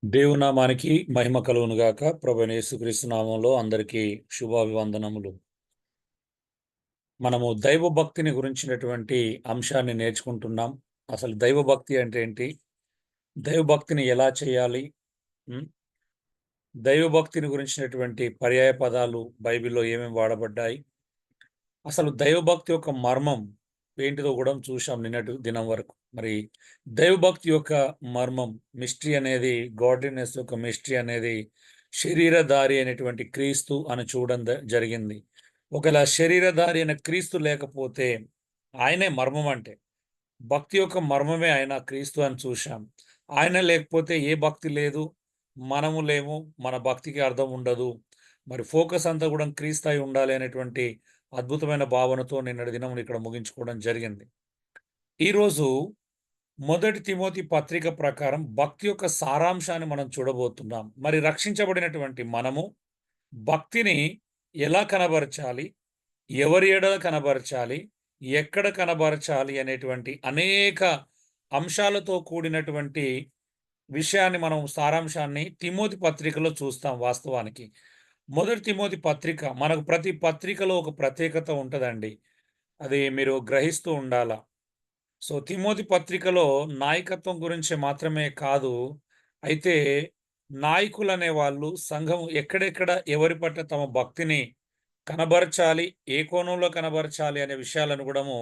దేవునామానికి మహిమ కలుగును గాక. ప్రభువైన యేసుక్రీస్తు నామంలో అందరికీ శుభాభివందనములు. మనము దైవ భక్తిని గురించినటువంటి అంశాన్ని నేర్చుకుంటున్నాం. అసలు దైవ భక్తి అంటే ఏంటి? దైవ భక్తిని ఎలా చేయాలి? హ్మ్. దైవ భక్తిని గురించినటువంటి పర్యాయ పదాలు బైబిల్‌లో ఏమేమి వాడబడ్డాయి? అసలు దైవభక్తి యొక్క మర్మం ఏంటిదో కూడా చూశాం నిన్నటి దినం వరకు. మరి దైవభక్తి యొక్క మర్మం మిస్టరీ అనేది, గాడ్లీనెస్ యొక్క మిస్టరీ అనేది శరీరధారి అయినటువంటి క్రీస్తు అని చూడడం జరిగింది. ఒకవేళ శరీరధారి అయిన క్రీస్తు లేకపోతే ఆయనే మర్మం అంటే. భక్తి యొక్క మర్మమే ఆయన క్రీస్తు అని చూశాం. ఆయన లేకపోతే ఏ భక్తి లేదు. మనము లేము. మన భక్తికి అర్థం ఉండదు. మరి ఫోకస్ అంతా కూడా క్రీస్తు అయి ఉండాలి అనేటువంటి అద్భుతమైన భావనతో నిన్నటి దినం ఇక్కడ ముగించుకోవడం జరిగింది. ఈరోజు మొదటి తిమోతి పత్రిక ప్రకారం భక్తి యొక్క సారాంశాన్ని మనం చూడబోతున్నాం. మరి రక్షించబడినటువంటి మనము భక్తిని ఎలా కనబరచాలి? ఎవరి ఎడల కనబరచాలి? ఎక్కడ కనబరచాలి? అనేటువంటి అనేక అంశాలతో కూడినటువంటి విషయాన్ని మనం సారాంశాన్ని తిమోతి పత్రికలో చూస్తాం వాస్తవానికి. మొదటి తిమోతి పత్రిక మనకు ప్రతి పత్రికలో ఒక ప్రత్యేకత ఉంటదండి. అది మీరు గ్రహిస్తూ ఉండాల. సో, తిమోతి పత్రికలో నాయకత్వం గురించి మాత్రమే కాదు. అయితే నాయకులనే వాళ్ళు సంఘం ఎక్కడెక్కడ ఎవరి పట్ల తమ భక్తిని కనబరచాలి, ఏ కోణంలో కనబరచాలి అనే విషయాలను కూడాము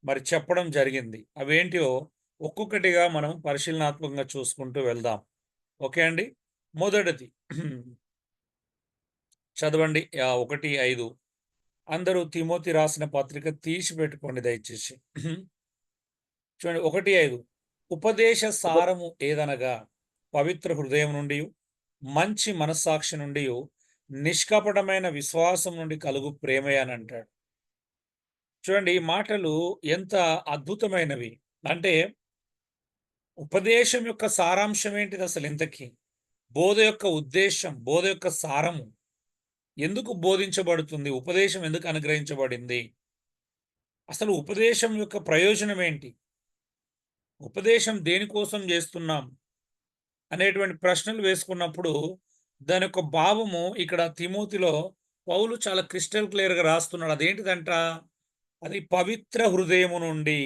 మరి చెప్పడం జరిగింది. అవేంటియో ఒక్కొక్కటిగా మనం పరిశీలనాత్మకంగా చూసుకుంటూ వెళ్దాం. ఓకే అండి. మొదటిది చదవండి. 1, 5 అందరూ తిమోతి రాసిన పత్రిక తీసి పెట్టుకోండి దయచేసి. చూడండి 1, 5 ఉపదేశ సారము ఏదనగా పవిత్ర హృదయం నుండియు, మంచి మనస్సాక్షి నుండియు, నిష్కపటమైన విశ్వాసం నుండి కలుగు ప్రేమే అని అంటాడు. చూడండి ఈ మాటలు ఎంత అద్భుతమైనవి. అంటే ఉపదేశం యొక్క సారాంశం ఏంటిది అసలు ఇంతకీ? బోధ యొక్క ఉద్దేశ్యం, బోధ యొక్క సారము ఎందుకు బోధించబడుతుంది? ఉపదేశం ఎందుకు అనుగ్రహించబడింది? అసలు ఉపదేశం యొక్క ప్రయోజనం ఏంటి? ఉపదేశం దేనికోసం చేస్తున్నాం? అనేటువంటి ప్రశ్నలు వేసుకున్నప్పుడు దాని యొక్క భావము ఇక్కడ తిమోతిలో పౌలు చాలా క్రిస్టల్ క్లియర్‌గా రాస్తున్నాడు. అదేంటిదంట? అది పవిత్ర హృదయము నుండి,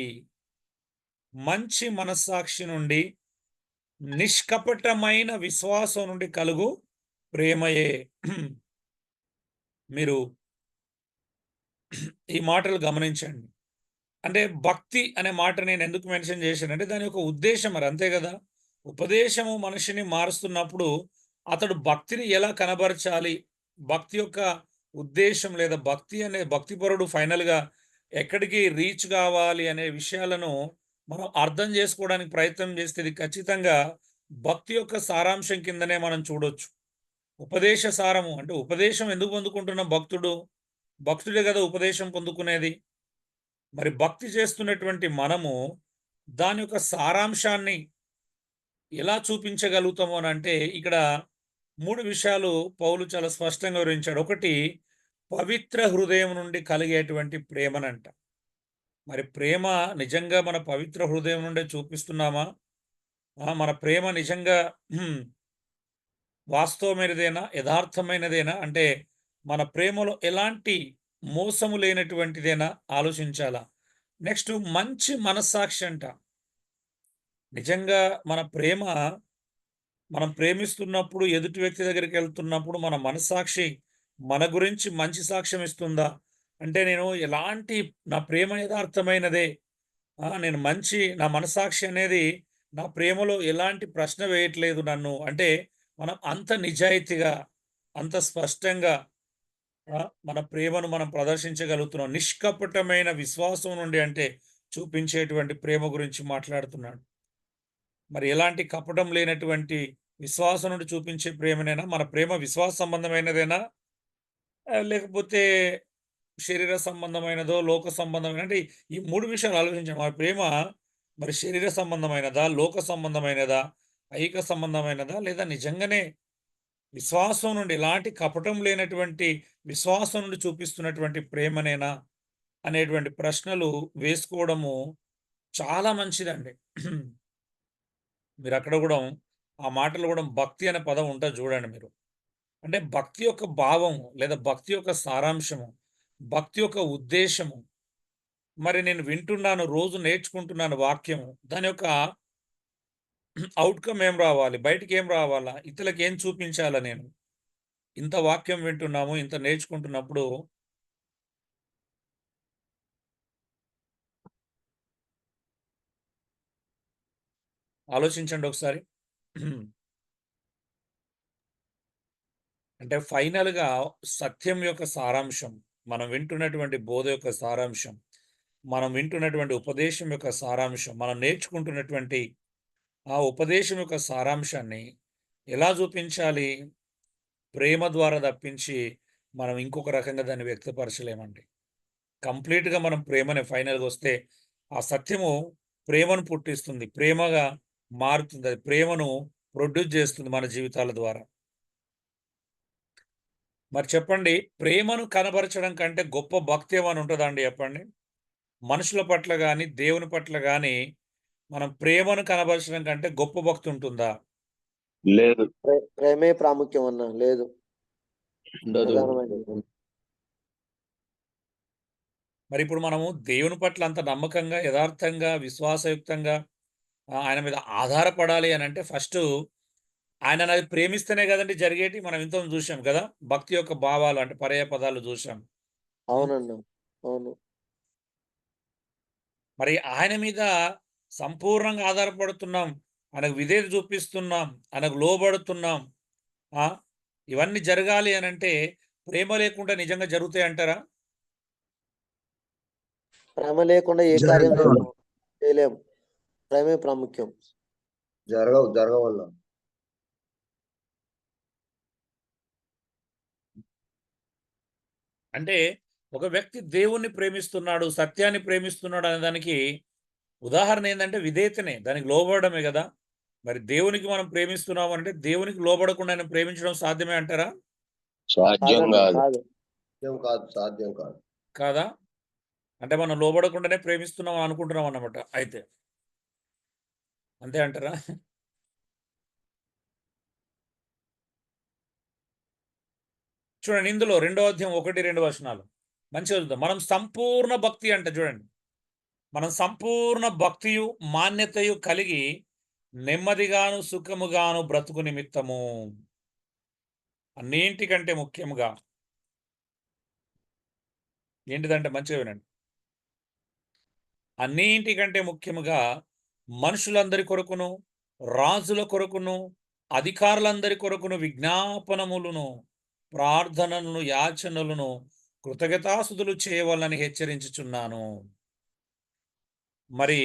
మంచి మనస్సాక్షి నుండి, నిష్కపటమైన విశ్వాసం నుండి కలుగు ప్రేమయే. మీరు ఈ మాటలు గమనించండి. అంటే భక్తి అనే మాట నేను ఎందుకు మెన్షన్ చేశానంటే దాని యొక్క ఉద్దేశ్యం మరి అంతే కదా! ఉపదేశము మనిషిని మారుస్తున్నప్పుడు అతడు భక్తిని ఎలా కనబరచాలి? భక్తి యొక్క ఉద్దేశ్యం లేదా భక్తి అనే భక్తిపరుడు ఫైనల్‌గా ఎక్కడికి రీచ్ కావాలి అనే విషయాలను మనం అర్థం చేసుకోవడానికి ప్రయత్నం చేస్తే ఇది ఖచ్చితంగా భక్తి యొక్క సారాంశం కిందనే మనం చూడొచ్చు. ఉపదేశ సారము అంటే ఉపదేశం ఎందుకు పొందుకుంటున్న భక్తుడు? భక్తుడే కదా ఉపదేశం పొందుకునేది. మరి భక్తి చేస్తున్నటువంటి మనము దాని యొక్క సారాంశాన్ని ఎలా చూపించగలుగుతాము అనంటే ఇక్కడ 3 విషయాలు పౌలు చాలా స్పష్టంగా వివరించాడు. ఒకటి పవిత్ర హృదయం నుండి కలిగేటువంటి ప్రేమనంట. మరి ప్రేమ నిజంగా మన పవిత్ర హృదయం నుండే చూపిస్తున్నామా? మన ప్రేమ నిజంగా వాస్తవమైనదేనా? యథార్థమైనదేనా? అంటే మన ప్రేమలో ఎలాంటి మోసము లేనటువంటిదేనా ఆలోచించాలా. నెక్స్ట్ మంచి మనస్సాక్షి అంట. నిజంగా మన ప్రేమ మనం ప్రేమిస్తున్నప్పుడు ఎదుటి వ్యక్తి దగ్గరికెళ్తున్నప్పుడు మన మనస్సాక్షి మన గురించి మంచి సాక్ష్యం ఇస్తుందా? అంటే నేను ఎలాంటి నా ప్రేమ యథార్థమైనదే. నేను మంచి నా మనస్సాక్షి అనేది నా ప్రేమలో ఎలాంటి ప్రశ్న వేయట్లేదు నన్ను. అంటే మనం అంత నిజాయితీగా, అంత స్పష్టంగా మన ప్రేమను మనం ప్రదర్శించగలుగుతున్నాం. నిష్కపటమైన విశ్వాసం నుండి అంటే చూపించేటువంటి ప్రేమ గురించి మాట్లాడుతున్నాడు. మరి ఎలాంటి కపటం లేనటువంటి విశ్వాసం నుండి చూపించే ప్రేమనేనా? మన ప్రేమ విశ్వాస సంబంధమైనదేనా? లేకపోతే శరీర సంబంధమైనదో, లోక సంబంధమైన అంటే ఈ 3 విషయాలు ఆలోచించండి. మన ప్రేమ మరి శరీర సంబంధమైనదా? లోక సంబంధమైనదా? ఐహిక సంబంధమైనదా? లేదా నిజంగానే విశ్వాసం నుండి ఎలాంటి కపటం లేనటువంటి విశ్వాసం నుండి చూపిస్తున్నటువంటి ప్రేమనేనా? అనేటువంటి ప్రశ్నలు వేసుకోవడము చాలా మంచిదండి. మీరక్కడ గూడా ఆ మాటలో కూడా భక్తి అనే పదం ఉంటది చూడండి మీరు. అంటే భక్తి యొక్క భావం లేదా భక్తి యొక్క సారాంశము, భక్తి యొక్క ఉద్దేశము, మరి నేను వింటున్నాను, రోజు నేర్చుకుంటున్నాను వాక్యము. దాని యొక్క ఔట్‌కమ్ ఏం రావాలి? బయటికేం రావాలా? ఇతరులకేం చూపించాలా నేను? ఇంత వాక్యం వింటున్నాము, ఇంత నేర్చుకుంటున్నప్పుడు ఆలోచించండి ఒకసారి. అంటే ఫైనల్‌గా సత్యం యొక్క సారాంశం, మనం వింటున్నటువంటి బోధ యొక్క సారాంశం, మనం వింటున్నటువంటి ఉపదేశం యొక్క సారాంశం, మనం నేర్చుకుంటున్నటువంటి ఆ ఉపదేశం యొక్క సారాంశాన్ని ఎలా చూపించాలి? ప్రేమ ద్వారా తప్పించి మనం ఇంకొక రకంగా దాన్ని వ్యక్తపరచలేమండి. కంప్లీట్‌గా మనం ప్రేమనే ఫైనల్‌గొస్తే ఆ సత్యము ప్రేమను పుట్టిస్తుంది. ప్రేమగా మారుతుంది. అది ప్రేమను ప్రొడ్యూస్ చేస్తుంది మన జీవితాల ద్వారా. మరి చెప్పండి, ప్రేమను కనబరచడం కంటే గొప్ప భక్తి ఏమైనా ఉంటదా అండి చెప్పండి? మనుషుల పట్ల గాని, దేవుని పట్ల గాని మనం ప్రేమను కనబరచడం కంటే గొప్ప భక్తి ఉంటుందా? లేదు. ప్రేమే ప్రాముఖ్యం అన్నా. లేదు. ఉండదు. ప్రధానమైనది. మరి ఇప్పుడు మనము దేవుని పట్ల అంత నమ్మకంగా, యథార్థంగా, విశ్వాసయుక్తంగా ఆయన మీద ఆధారపడాలి అనంటే ఫస్టు ఆయననది ప్రేమిస్తేనే గదండీ జరిగేటియి. మనం ఇంతకుముందు జూశాం గదా! భక్తి యొక్క భావాలు అంటే పర్యాయపదాలు జూశాం. హ్మ్. అవునన్నా. అవును. మరి ఆయన మీద సంపూర్ణంగా ఆధారపడుతున్నాం. ఆయనకు విధేయత చూపిస్తున్నాం. ఆయనకు లోబడుతున్నాం. ఆ! ఇవన్నీ జరగాలి అనంటే ప్రేమ లేకుండా నిజంగా జరుగుతాయంటారా? ప్రేమ లేకుండా ఏ కార్యం చేయలేము. ప్రేమే ప్రాముఖ్యం. జరగవల్ల. అంటే ఒక వ్యక్తి దేవుణ్ణి ప్రేమిస్తున్నాడు, సత్యాన్ని ప్రేమిస్తున్నాడు అనే దానికి ఉదాహరణ ఏందంటే విధేయతనే. దానికి లోబడమే గదా! మరి దేవునికి మనం ప్రేమిస్తున్నాం అంటే దేవునికి లోబడకుండా ఆయన ప్రేమించడం సాధ్యమే అంటారా? సాధ్యం కాదన్నా. కాదు. కాదు. సాధ్యం కాదు. కాదా? అంటే మనం లోబడకుండానే ప్రేమిస్తున్నాం అనుకుంటున్నాం అన్నమాట అయితే. అంతే అంటారా? చూడండి ఇందులో రెండో అధ్యాయం 1, 2 వచనాలు. మంచిగా చూద్దాం. మనం సంపూర్ణ భక్తి అంట చూడండి. మనం సంపూర్ణ భక్తియు, మాన్యతయు కలిగి నెమ్మదిగాను, సుఖముగాను బ్రతుకు నిమిత్తము అన్నింటికంటే ముఖ్యముగా ఏంటిదంటే మంచిగా వినండి. అన్నింటికంటే ముఖ్యముగా మనుషులందరి కొరకును, రాజుల కొరకును, అధికారులందరి కొరకును విజ్ఞాపనములను, ప్రార్థనలను, యాచనలను, కృతజ్ఞతాస్తుతులు చేయవలనని హెచ్చరించుచున్నాను. మరి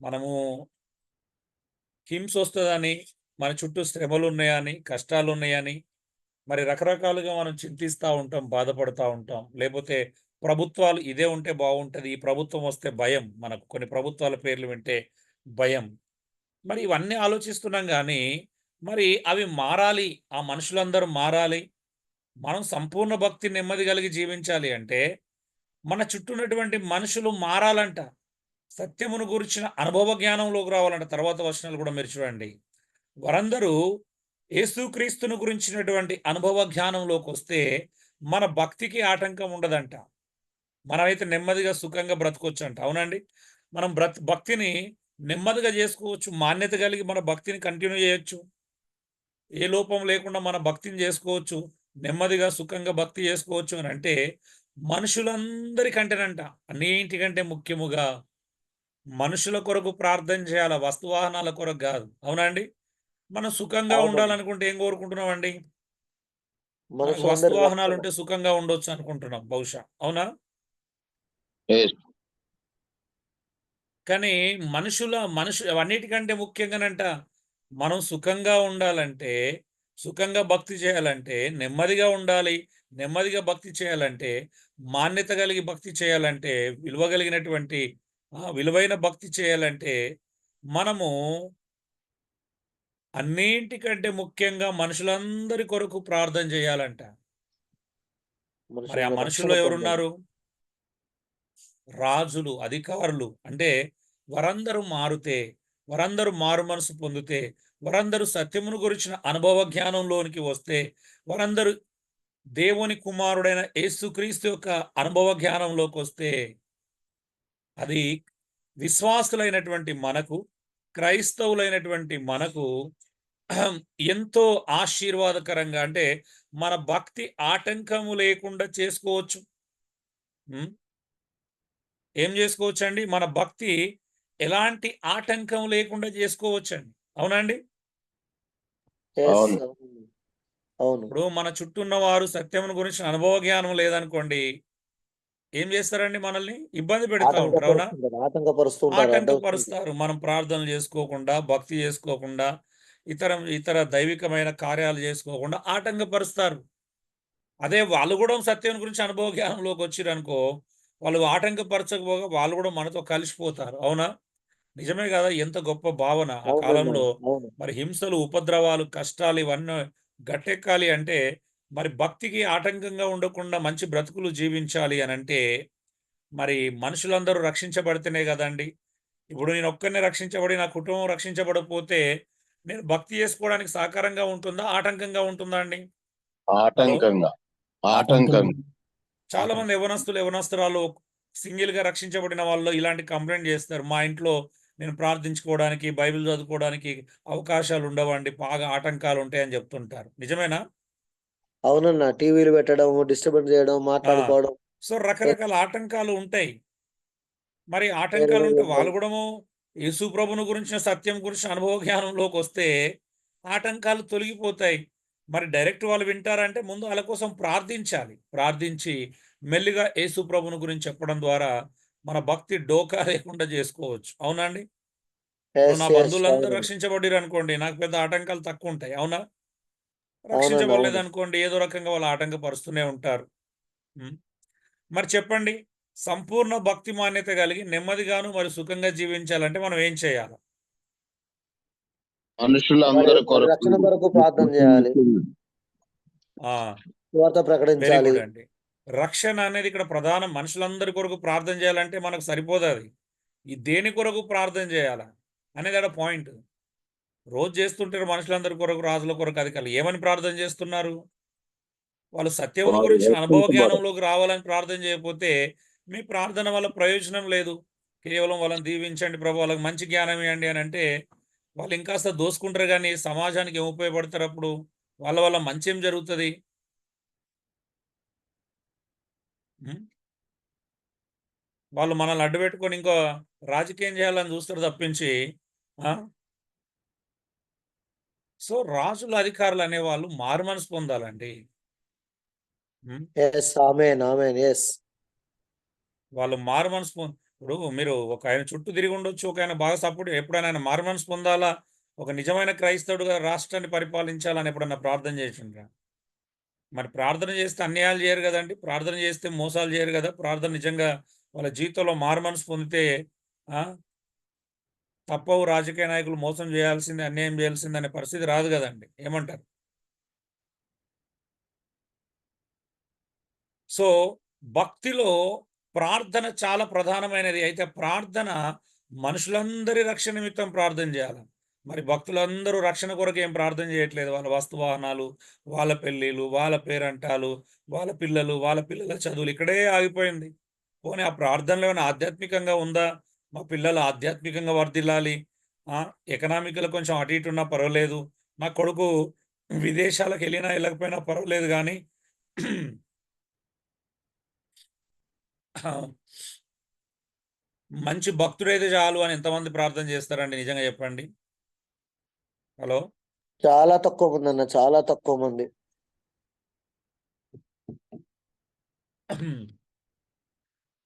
మనము హింసొస్తదని, మన చుట్టూ శ్రమలున్నాయని, కష్టాలున్నాయని, మరి రకరకాలుగా మనం చింతిస్తా ఉంటాం, బాధపడతా ఉంటాం. లేపోతే ప్రభుత్వాలు ఇదే ఉంటే బావుంటది. ఈ ప్రభుత్వం వస్తే భయం. మనకు కొన్ని ప్రభుత్వాల పేర్లు వింటే భయం. మరి ఇవన్నీ ఆలోచిస్తున్నాం గానీ, మరి అవి మారాలి. ఆ మనుషులందరూ మారాలి. మనం సంపూర్ణ భక్తి, నెమ్మది కలిగి జీవించాలి అంటే, మన చుట్టూ ఉన్నటువంటి మనుషులు మారాలంట. సత్యమును గురించిన అనుభవ జ్ఞానంలోకి రావాలంట. తర్వాత వచనాలు కూడా మీరు చూడండి. వారందరూ యేసుక్రీస్తును గురించినటువంటి అనుభవ జ్ఞానంలోకొస్తే, మన భక్తికి ఆటంకం ఉండదంట. మనమైతే నెమ్మదిగా, సుఖంగా బ్రతకొచ్చంట. అవునండి? మనం భక్తిని నెమ్మదిగా జేసుకోవచ్చు. మాన్యత కలిగి మన భక్తిని కంటిన్యూ జేయొచ్చు. ఏ లోపం లేకుండా మన భక్తిని జేసుకోవచ్చు. నెమ్మదిగా, సుఖంగా భక్తి జేసుకోవచ్చు అనంటే, మనుషులందరికంటేనంట అన్నింటికంటే ముఖ్యముగా మనుషుల కొరకు ప్రార్థన చేయాల. వస్తువాహనాల కొరకు గాదు. అవునా అండి? మనం సుఖంగా అవునన్నా. ఉండాలనుకుంటే ఏం కోరుకుంటున్నామండి? మనకు మనుషులందరి రక్షణ. వస్తువాహనాలుంటే సుఖంగా ఉండొచ్చు అనుకుంటున్నాం బహుశా. అవునా? ఎస్. కానీ అన్నిటికంటే ముఖ్యంగానంట మనం సుఖంగా ఉండాలంటే, సుఖంగా భక్తి చేయాలంటే నెమ్మదిగా ఉండాలి. నెమ్మదిగా భక్తి చేయాలంటే, మాన్యత కలిగి భక్తి చేయాలంటే, విలువ కలిగినటువంటి విలువైన భక్తి చేయాలంటే, మనము అన్నింటికంటే ముఖ్యంగా మనుషులందరి కొరకు ప్రార్థన చేయాలంట. మరి ఆ మనుషులందరి రక్షణ మనుషుల్లో పొందాలి. ఎవరున్నారు? రాజులు, అధికారులు. అంటే వారందరూ మారుతే, వారందరూ మారు మనసు పొందితే, వారందరూ సత్యమును గురించిన అనుభవ జ్ఞానంలోనికి వస్తే, వారందరూ దేవుని కుమారుడైన యేసుక్రీస్తు యొక్క అనుభవ జ్ఞానంలోకి వస్తే, అది విశ్వాసులైనటువంటి మనకు, క్రైస్తవులైనటువంటి మనకు ఎంతో ఆశీర్వాదకరంగా, అంటే మన భక్తి ఆటంకము లేకుండా చేసుకోవచ్చు. ఏం చేసుకోవచ్చండి? మన భక్తి ఎలాంటి ఆటంకం లేకుండా చేసుకోవచ్చండి. అవునండి? Yes, అవును. అవును. ఇప్పుడు మన చుట్టూ ఉన్న వారు సత్యమును గురించి అనుభవ జ్ఞానం లేదనుకోండి, ఏం చేస్తారండి? మనల్ని ఇబ్బంది పెడతా ఉంటారు. అవునా? ఆటంకపరుస్తూ ఉంటారు, అడ్డం ఆటంకపరుస్తారు. మనం ప్రార్థనలు చేసుకోకుండా, భక్తి చేసుకోకుండా, ఇతర దైవికమైన కార్యాలు చేసుకోకుండా ఆటంకపరుస్తారు. అదే వాళ్ళు కూడా సత్యం గురించి అనుభవ జ్ఞానంలోకి వచ్చిరనుకో, వాళ్ళు ఆటంకపరచకపోగా వాళ్ళు కూడా మనతో కలిసిపోతారు. అవునా? నిజమే కదా! ఎంత గొప్ప భావన. ఆ అవునండి, కాలంలో అవును. మరి హింసలు, ఉపద్రవాలు, కష్టాలు ఇవన్నీ గట్టెక్కాలి అంటే, మరి భక్తికి ఆటంకంగా ఉండకుండా మంచి బ్రతుకులు జీవించాలి అనంటే, మరి మనుషులందరూ రక్షించబడితేనే గదండీ! ఇప్పుడు నేనొక్కడినే రక్షించబడి, నా కుటుంబం రక్షించబడకపోతే, నేను భక్తి చేసుకోవడానికి సహకారంగా ఉంటుందా? ఆటంకంగా ఉంటుందా అండి? హలో! ఆటంకంగా ఆటంకంగా చాలా మంది యవనస్తురాలు సింగిల్‌గా రక్షించబడిన వాళ్ళు ఇలాంటి కంప్లెయింట్ జేస్తారు. మా ఇంట్లో నేను ప్రార్థించుకోవడానికి, బైబిల్ చదువుకోవడానికి అవకాశాలు ఉండవండి. బాగా ఆటంకాలుంటాయని జెప్తుంటారు. నిజమేనా? అవునన్న, టీవీలు పెట్టడం, డిస్టర్బెన్స్ చేయడం, ఆ! మాట్లాడుకోవడం. సో, రకరకాల ఆటంకాలు ఉంటాయి. మరి వేరే ఆటంకాలుంటే వేరే వాళ్ళు గూడాను యేసు ప్రభువును గురించిన, సత్యం గురించిన అనుభవ జ్ఞానంలోకొస్తే ఆటంకాలు తొలగిపోతాయి. మరి డైరెక్ట్ వాళ్ళు వింటారంటే ముందు ఆళ్ళ కోసం ప్రార్థించాలి. ప్రార్థించి మెల్లిగా యేసు ప్రభువును గురించి చెప్పడం ద్వారా మన భక్తి డోకా లేకుండా జేసుకోవచ్చు. అవునా అండి? ఇప్పుడు ఎస్, నా ఎస్, బంధువులందరూ అవునండి. రక్షించబడిరనుకోండి, నాకు పెద్ద ఆటంకాలు తక్కువుంటాయి. అవునా? అవునండి, అవును. రక్షించబడలేదనుకోండి, ఏదో రకంగా వాళ్ళు ఆటంకపరుస్తూనే ఉంటారు. హ్మ్. మరి చెప్పండి, సంపూర్ణ భక్తి మాన్యత కలిగి నెమ్మదిగాను మరియు సుఖంగా జీవించాలంటే మనం ఏం చేయాలి? వారి మనుషులందరి వారి కొరకు రక్షణ కొరకు ప్రార్థన చేయాలి, ఆ! సువార్త వెరీ ప్రకటించాలి. గుడ్ అండి. రక్షణ అనేది ఇక్కడ ప్రధానం. మనుషులందరి కొరకు ప్రార్థన చేయాలంటే మనకు సరిపోదది. ఈ దేని కొరకు ప్రార్థన చేయాలా? అనేది ఆడ పాయింట్. రోజు చేస్తుంటారు మనుషులందరి కొరకు, రాజుల కొరకు, అధికారులు. ఏమని ప్రార్థన చేస్తున్నారు? వాళ్ళు సత్యమును వారు గురించిన అనుభవ రక్షించబడరు. జ్ఞానంలోకి రావాలని ప్రార్థన చేయకపోతే, మీ ప్రార్థన వల్ల ప్రయోజనం లేదు. కేవలం వాళ్ళని దీవించండి ప్రభు, వాళ్ళకి మంచి జ్ఞానం ఇయ్యండి అనంటే, వాళ్ళు ఇంకాస్త దోసుకుంటారు గానీ, సమాజానికి ఏం ఉపయోగపడతారప్పుడు? వాళ్ళ వల్ల మంచేం జరుగుతది? హ్మ్. వాళ్ళు మనల్ని అడ్డుపెట్టుకొని ఇంకో రాజకీయం చేయాలని చూస్తారు తప్పించి, ఆ! సో, రాజులు, అధికారులు అనేవాళ్ళు మారుమనసు పొందాలండి. హ్మ్. ఎస్, ఆమేన్, ఆమేన్. ఎస్. వాళ్ళు మారుమనసు ఇప్పుడు మీరు ఒక ఆయన చుట్టూ తిరిగి ఉండొచ్చు. ఒక ఆయన బాగా సపోర్ట్, ఎప్పుడైనా ఆయన మారుమనసు పొందాలా? ఒక నిజమైన క్రైస్తవుడుగా రాష్ట్రాన్ని పరిపాలించాలని ఎప్పుడన్నా ప్రార్థన చేసిండ్రా? మరి ప్రార్థన చేస్తే అన్యాయాలు చేయరు గదండీ! ప్రార్థన చేస్తే మోసాలు చేయరు గదా! ప్రార్థన నిజంగా వాళ్ళ జీవితంలో మారుమనసు పొందితే, ఆ! తప్పవు, రాజకీయ నాయకులు మోసం చేయాల్సిందే, అన్యాయం చేయాల్సిందే అనే పరిస్థితి రాదు గదండీ! ఏమంటారు? సో, భక్తిలో ప్రార్థన చాలా ప్రధానమైనది. అయితే ప్రార్థన మనుషులందరి రక్షణ నిమిత్తం ప్రార్థన జేయాల. మరి భక్తులందరూ రక్షణ కొరకు ఏం ప్రార్థన జేయట్లేదు. వాళ్ళ వస్తువాహనాలు, వాళ్ళ పెళ్ళిళ్ళు, వాళ్ళ పేరంటాలు, వాళ్ళ పిల్లలు, వాళ్ళ పిల్లల చదువులు ఇక్కడే ఆగిపోయింది. పోనీ ఆ ప్రార్థనలో ఏమైనా ఆధ్యాత్మికంగా ఉందా? మా పిల్లలు ఆధ్యాత్మికంగా వర్ధిల్లాలి. ఎకనామికల్‌గా కొంచెం అటు ఇటు ఉన్నా పర్వాలేదు. నా కొడుకు విదేశాలకెళ్ళినా ఎళ్ళకపోయినా పర్వాలేదు గానీ మంచి భక్తుడైతే చాలు అని ఎంతమంది ప్రార్థన చేస్తారండి నిజంగా చెప్పండి? హలో! చాలా తక్కువ మంది అన్న, చాలా తక్కువ మంది.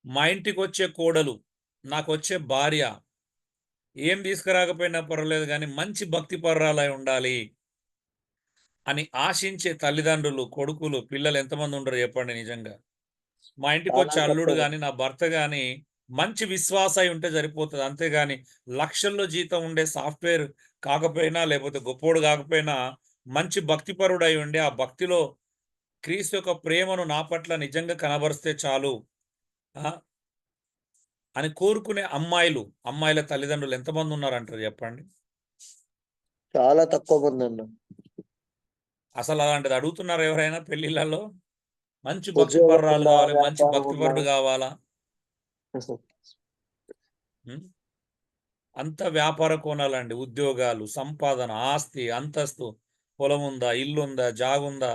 మా ఇంటికొచ్చే కోడలు, నాకొచ్చే భార్య ఏం తీసుకురాకపోయినా పర్వాలేదు గానీ, మంచి భక్తి పరురాలై ఉండాలి అని ఆశించే తల్లిదండ్రులు, కొడుకులు, పిల్లలు ఎంతమంది ఉండరు చెప్పండి నిజంగా? మా చాలా ఇంటికొచ్చే అల్లుడు తక్కువ. గాని, నా భర్త గాని మంచి విశ్వాసై ఉంటే సరిపోతది. అంతేగాని లక్షల్లో జీతం ఉండే సాఫ్ట్‌వేర్ కాకపోయినా, లేకపోతే గొప్పోడు కాకపోయినా, మంచి భక్తిపరుడై ఉండి, ఆ భక్తిలో క్రీస్తు యొక్క ప్రేమను నా పట్ల నిజంగా కనబరిస్తే చాలు. ఆ! అని కోరుకునే అమ్మాయిల తల్లిదండ్రులు ఎంతమంది ఉన్నారంటారు చెప్పండి? చాలా తక్కువ మంది అన్న. అసలు అలాంటిది అడుగుతున్నారు ఎవరైనా పెళ్లిళ్ళలో? మంచి భక్తి ఉద్యోగం పర్రాలు ఉందా, కావాలి, మంచి వ్యాపారం భక్తిపరుడు ఉందా? కావాలా? ఉం? అంత వ్యాపార కోణాలండి. ఉద్యోగాలు, సంపాదన, ఆస్తి, అంతస్తు, పొలం ఉందా, ఇల్లు ఉందా, జాగుందా,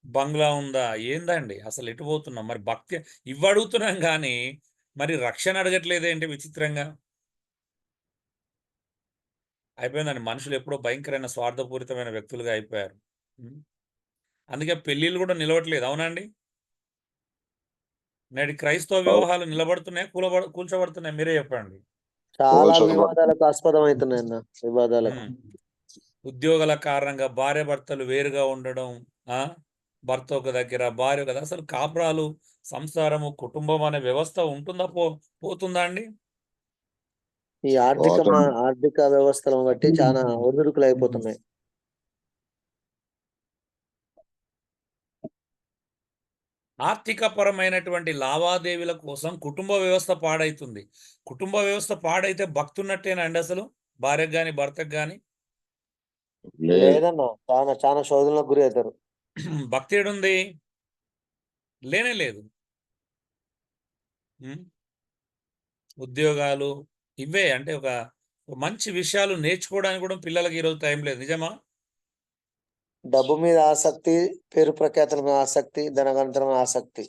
బంగ్లా ఉందా, ఏందండి అసలు ఎటు పోతున్నాం? మరి భక్తి ఇవి అడుగుతున్నాం కానీ మరి రక్షణ అడగట్లేదేంటి విచిత్రంగా? అయిపోయిందండి. మనుషులు ఎప్పుడో భయంకరమైన స్వార్థపూరితమైన వ్యక్తులుగా అయిపోయారు. అందుకే పెళ్ళిళ్ళు కూడా నిలవట్లేదు. అవునండి? నేటి క్రైస్తవ వివాహాలు నిలబడుతున్నాయి, కూల్చబడుతున్నాయి? మీరే చెప్పండి. చాలా వివాదాలకు ఆస్పదం అవుతున్నాయి అన్న. వివాదాలకు. ఉద్యోగాల కారణంగా భార్య భర్తలు వేరుగా ఉండడం, భర్త ఒక దగ్గర, భార్య కదా. అసలు కాపురాలు, సంసారము, కుటుంబం అనే వ్యవస్థ ఉంటుందా, పోతుందా అండి? ఈ ఆర్థిక వ్యవస్థలను బట్టి చాలా ఒడిదుడుకులు అయిపోతున్నాయి. ఆర్థిక పరమైనటువంటి లావాదేవీల కోసం కుటుంబ వ్యవస్థ పాడైతుంది. కుటుంబ వ్యవస్థ పాడైతే భక్తున్నట్టేనండి అసలు? భార్యకు గాని, భర్తకు గాని? లేదన్న, చాలా చాలా శోధనలకు గురి అవుతారు. భక్తి ఏడుంది? లేనే లేదు. ఉద్యోగాలు ఇవే అంటే ఒక మంచి విషయాలు నేర్చుకోవడానికి కూడా పిల్లలకి ఈరోజు టైం లేదు. నిజమా? డబ్బు మీద ఆసక్తి, పేరు ప్రఖ్యాతుల మీద ఆసక్తి, ధనవంతరం ఆసక్తి.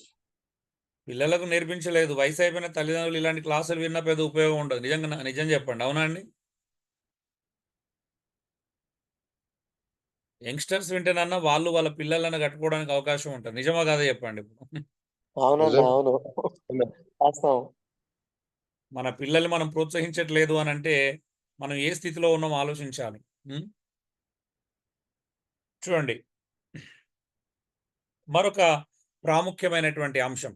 పిల్లలకు నేర్పించలేదు. వయసు అయిపోయిన తల్లిదండ్రులు ఇలాంటి క్లాసులు విన్నా పెద్ద ఉపయోగం ఉండదు. నిజం చెప్పండి. అవునా అండి? యంగ్స్టర్స్ వింటేనన్నా వాళ్ళు వాళ్ళ పిల్లలను కట్టుకోవడానికి అవకాశం ఉంటుంది. నిజమా కాదా చెప్పండి? అవునన్నా, అవును. వాస్తవం. మన పిల్లల్ని మనం ప్రోత్సహించట్లేదు అని అంటే మనం ఏ స్థితిలో ఉన్నామో ఆలోచించాలి. చూడండి, మరొక ప్రాముఖ్యమైనటువంటి అంశం,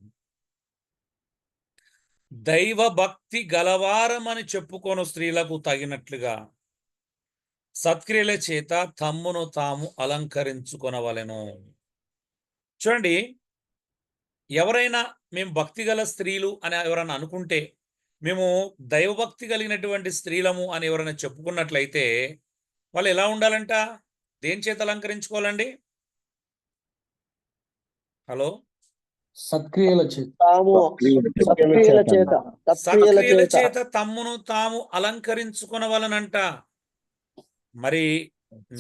దైవ భక్తి గలవారమని చెప్పుకోను స్త్రీలకు తగినట్లుగా సత్క్రియల చేత తమ్మును తాము అలంకరించుకొనవలెను. చూడండి, ఎవరైనా మేము భక్తి గల స్త్రీలు అని ఎవరైనా అనుకుంటే, మేము దైవభక్తి కలిగినటువంటి స్త్రీలము అని ఎవరైనా చెప్పుకున్నట్లయితే వాళ్ళు ఎలా ఉండాలంట? దేని చేత అలంకరించుకోవాలండి? హలో? సత్క్రియల చేత తమ్మును తాము అలంకరించుకొనవలనంట. మరి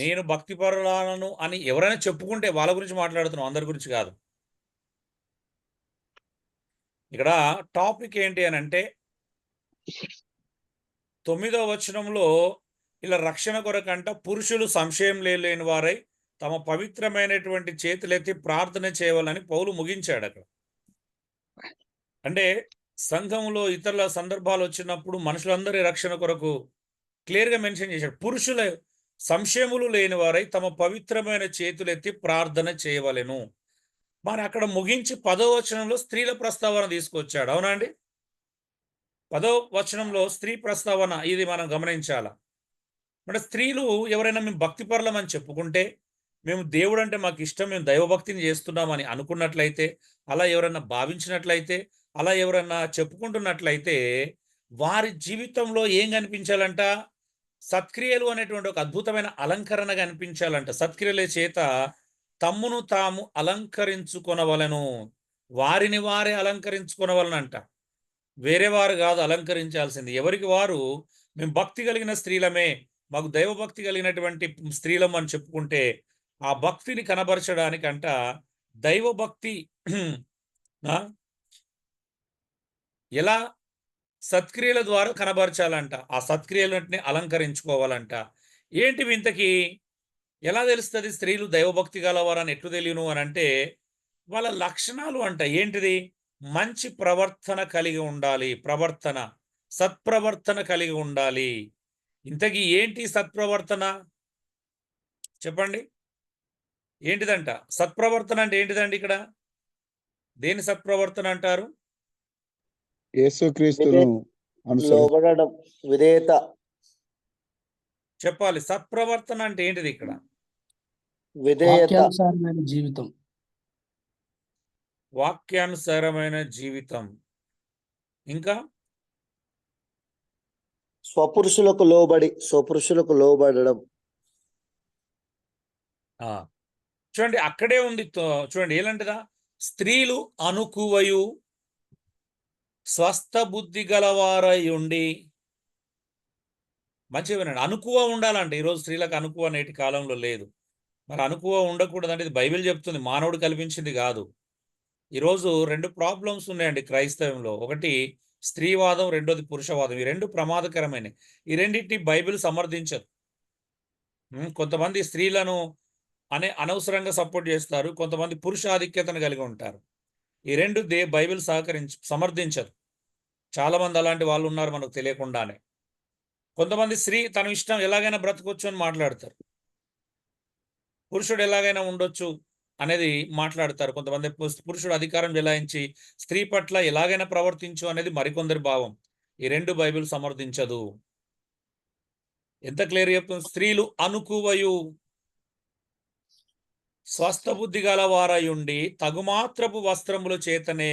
నేను భక్తి పరులను అని ఎవరైనా చెప్పుకుంటే వాళ్ళ గురించి మాట్లాడుతున్నాం, అందరి గురించి కాదు. ఇక్కడ టాపిక్ ఏంటి అని అంటే 9వ వచనంలో ఇలా రక్షణ కొరకంట పురుషులు సంశయం లేని వారై తమ పవిత్రమైనటువంటి చేతులెత్తి ప్రార్థన చేయవాలని పౌలు ముగించాడు అక్కడ. అంటే సంఘంలో ఇతరుల సందర్భాలు వచ్చినప్పుడు మనుషులందరి రక్షణ కొరకు క్లియర్గా మెన్షన్ చేశాడు. పురుషుల సంశయములు లేని వారై తమ పవిత్రమైన చేతులెత్తి ప్రార్థన చేయవలెను. మరి అక్కడ ముగించి 10వ వచనంలో స్త్రీల ప్రస్తావన తీసుకొచ్చాడు. అవునా అండి? 10వ వచనంలో స్త్రీ ప్రస్తావన, ఇది మనం గమనించాల. అంటే స్త్రీలు ఎవరైనా మేము భక్తిపరులం అని చెప్పుకుంటే, మేము దేవుడు అంటే మాకు ఇష్టం, మేము దైవభక్తిని చేస్తున్నామని అనుకున్నట్లయితే, అలా ఎవరన్నా భావించినట్లయితే, అలా ఎవరన్నా చెప్పుకుంటున్నట్లయితే వారి జీవితంలో ఏం కనిపించాలంట? సత్క్రియలు అనేటువంటి ఒక అద్భుతమైన అలంకరణ కనిపించాలంట. సత్క్రియల చేత తమ్మును తాము అలంకరించుకొనవలెను. వారిని వారే అలంకరించుకొనవలనంట. వేరే వారు కాదు అలంకరించాల్సింది. ఎవరికి వారు మేము భక్తి కలిగిన స్త్రీలమే, మాకు దైవభక్తి కలిగినటువంటి స్త్రీలం అని చెప్పుకుంటే ఆ భక్తిని కనబరచడానికంట దైవభక్తి ఎలా సత్క్రియల ద్వారా కనబరచాలంట. ఆ సత్క్రియలన్నిటిని అలంకరించుకోవాలంట. ఏంటి ఇంతకీ ఎలా తెలుస్తుంది స్త్రీలు దైవభక్తి గలవారని ఎట్లు తెలియను అని అంటే, వాళ్ళ లక్షణాలు అంట. ఏంటిది? మంచి ప్రవర్తన కలిగి ఉండాలి. సత్ప్రవర్తన కలిగి ఉండాలి. ఇంతకీ ఏంటి సత్ప్రవర్తన చెప్పండి? ఏంటిదంట సత్ప్రవర్తన? అంటే ఏంటిదండి ఇక్కడ? దేని సత్ప్రవర్తన అంటారు? యేసుక్రీస్తును లోబడడం, విధేయత. చెప్పాలి. సత్ప్రవర్తన అంటే ఏంటిది ఇక్కడ? విధేయత, జీవితం. వాక్యానుసారమైన జీవితం. ఇంకా స్వపురుషులకు లోబడడం. చూడండి అక్కడే ఉంది. చూడండి ఏలంటదా, స్త్రీలు అనుకువయు స్వస్థ బుద్ధి గలవారై ఉండి. మంచిగా వినండి, అనుకువ ఉండాలంటే ఈరోజు స్త్రీలకు అనుకువ నేటి కాలంలో లేదు. మరి అనుకువ ఉండకూడదంటే ఇది బైబిల్ చెప్తుంది, మానవుడు కల్పించింది కాదు. ఈరోజు 2 ప్రాబ్లమ్స్ ఉన్నాయండి క్రైస్తవంలో. ఒకటి స్త్రీవాదం, రెండోది పురుషవాదం. ఈ 2 ప్రమాదకరమైనవి. ఈ రెండింటిని బైబిల్ సమర్థించదు. కొంతమంది స్త్రీలను అనవసరంగా సపోర్ట్ చేస్తారు, కొంతమంది పురుష ఆధిక్యతను కలిగి ఉంటారు. ఈ 2 బైబిల్ సమర్థించదు. చాలా మంది అలాంటి వాళ్ళు ఉన్నారు మనకు తెలియకుండానే. కొంతమంది స్త్రీ తన ఇష్టం ఎలాగైనా బ్రతకొచ్చు అని మాట్లాడతారు, పురుషుడు ఎలాగైనా ఉండొచ్చు అనేది మాట్లాడతారు. కొంతమంది పురుషుడు అధికారం చెలాయించి స్త్రీ పట్ల ఎలాగైనా ప్రవర్తించు అనేది మరికొందరి భావం. ఈ 2 బైబిల్ సమర్థించదు. ఎంత క్లియర్ చెప్తుంది, స్త్రీలు అనుకువయు స్వస్థ బుద్ధి గలవారయుండి తగుమాత్రపు వస్త్రముల చేతనే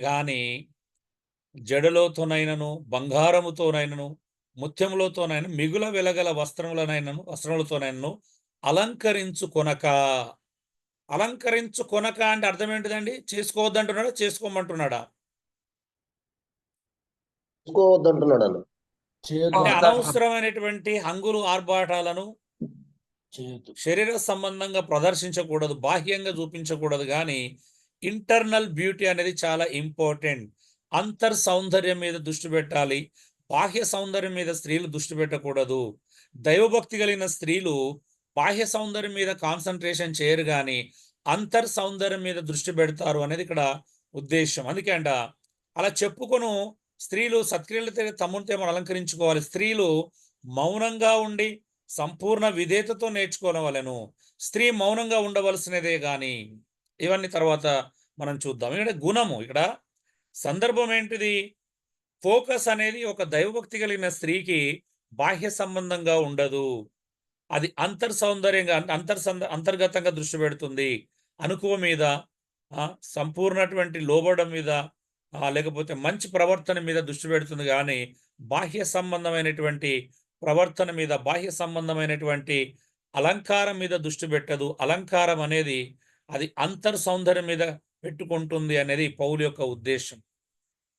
గాని జడలోతోనైనను బంగారముతోనైనను ముత్యములతోనైనా మిగుల వెలగల వస్త్రములతోనైనను అలంకరించుకొనక అంటే అర్థం ఏంటిదండి? చేసుకోవద్దంటున్నాడా, చేసుకోమంటున్నాడా? అంటే అనవసరమైనటువంటి హంగులు ఆర్భాటాలను శరీర సంబంధంగా ప్రదర్శించకూడదు, బాహ్యంగా చూపించకూడదు. కానీ ఇంటర్నల్ బ్యూటీ అనేది చాలా ఇంపార్టెంట్. అంతర్ సౌందర్యం మీద దృష్టి పెట్టాలి, బాహ్య సౌందర్యం మీద స్త్రీలు దృష్టి పెట్టకూడదు. దైవభక్తి కలిగిన స్త్రీలు బాహ్య సౌందర్యం మీద కాన్సన్ట్రేషన్ చేయరు, కానీ అంతర్ సౌందర్యం మీద దృష్టి పెడతారు అనేది ఇక్కడ ఉద్దేశం. అందుకే అంట అలా చెప్పుకొను స్త్రీలు సత్క్రియలతో తమను తాము అలంకరించుకోవాలి. స్త్రీలు మౌనంగా ఉండి సంపూర్ణ విధేయతతో నేర్చుకోవాలను. స్త్రీ మౌనంగా ఉండవలసినదే గాని. ఇవన్నీ తర్వాత మనం చూద్దాం. ఇక్కడ గుణము, ఇక్కడ సందర్భం ఏంటిది? ఫోకస్ అనేది ఒక దైవభక్తి కలిగిన స్త్రీకి బాహ్య సంబంధంగా ఉండదు. అది అంతర్గతంగా దృష్టి పెడుతుంది. అనుకువ మీద, సంపూర్ణటువంటి లోబడం మీద, లేకపోతే మంచి ప్రవర్తన మీద దృష్టి పెడుతుంది. కానీ బాహ్య సంబంధమైనటువంటి ప్రవర్తన మీద, బాహ్య సంబంధమైనటువంటి అలంకారం మీద దృష్టి పెట్టదు. అలంకారం అనేది అది అంతర్ సౌందర్యం మీద పెట్టుకుంటుంది అనేది పౌలు యొక్క ఉద్దేశం.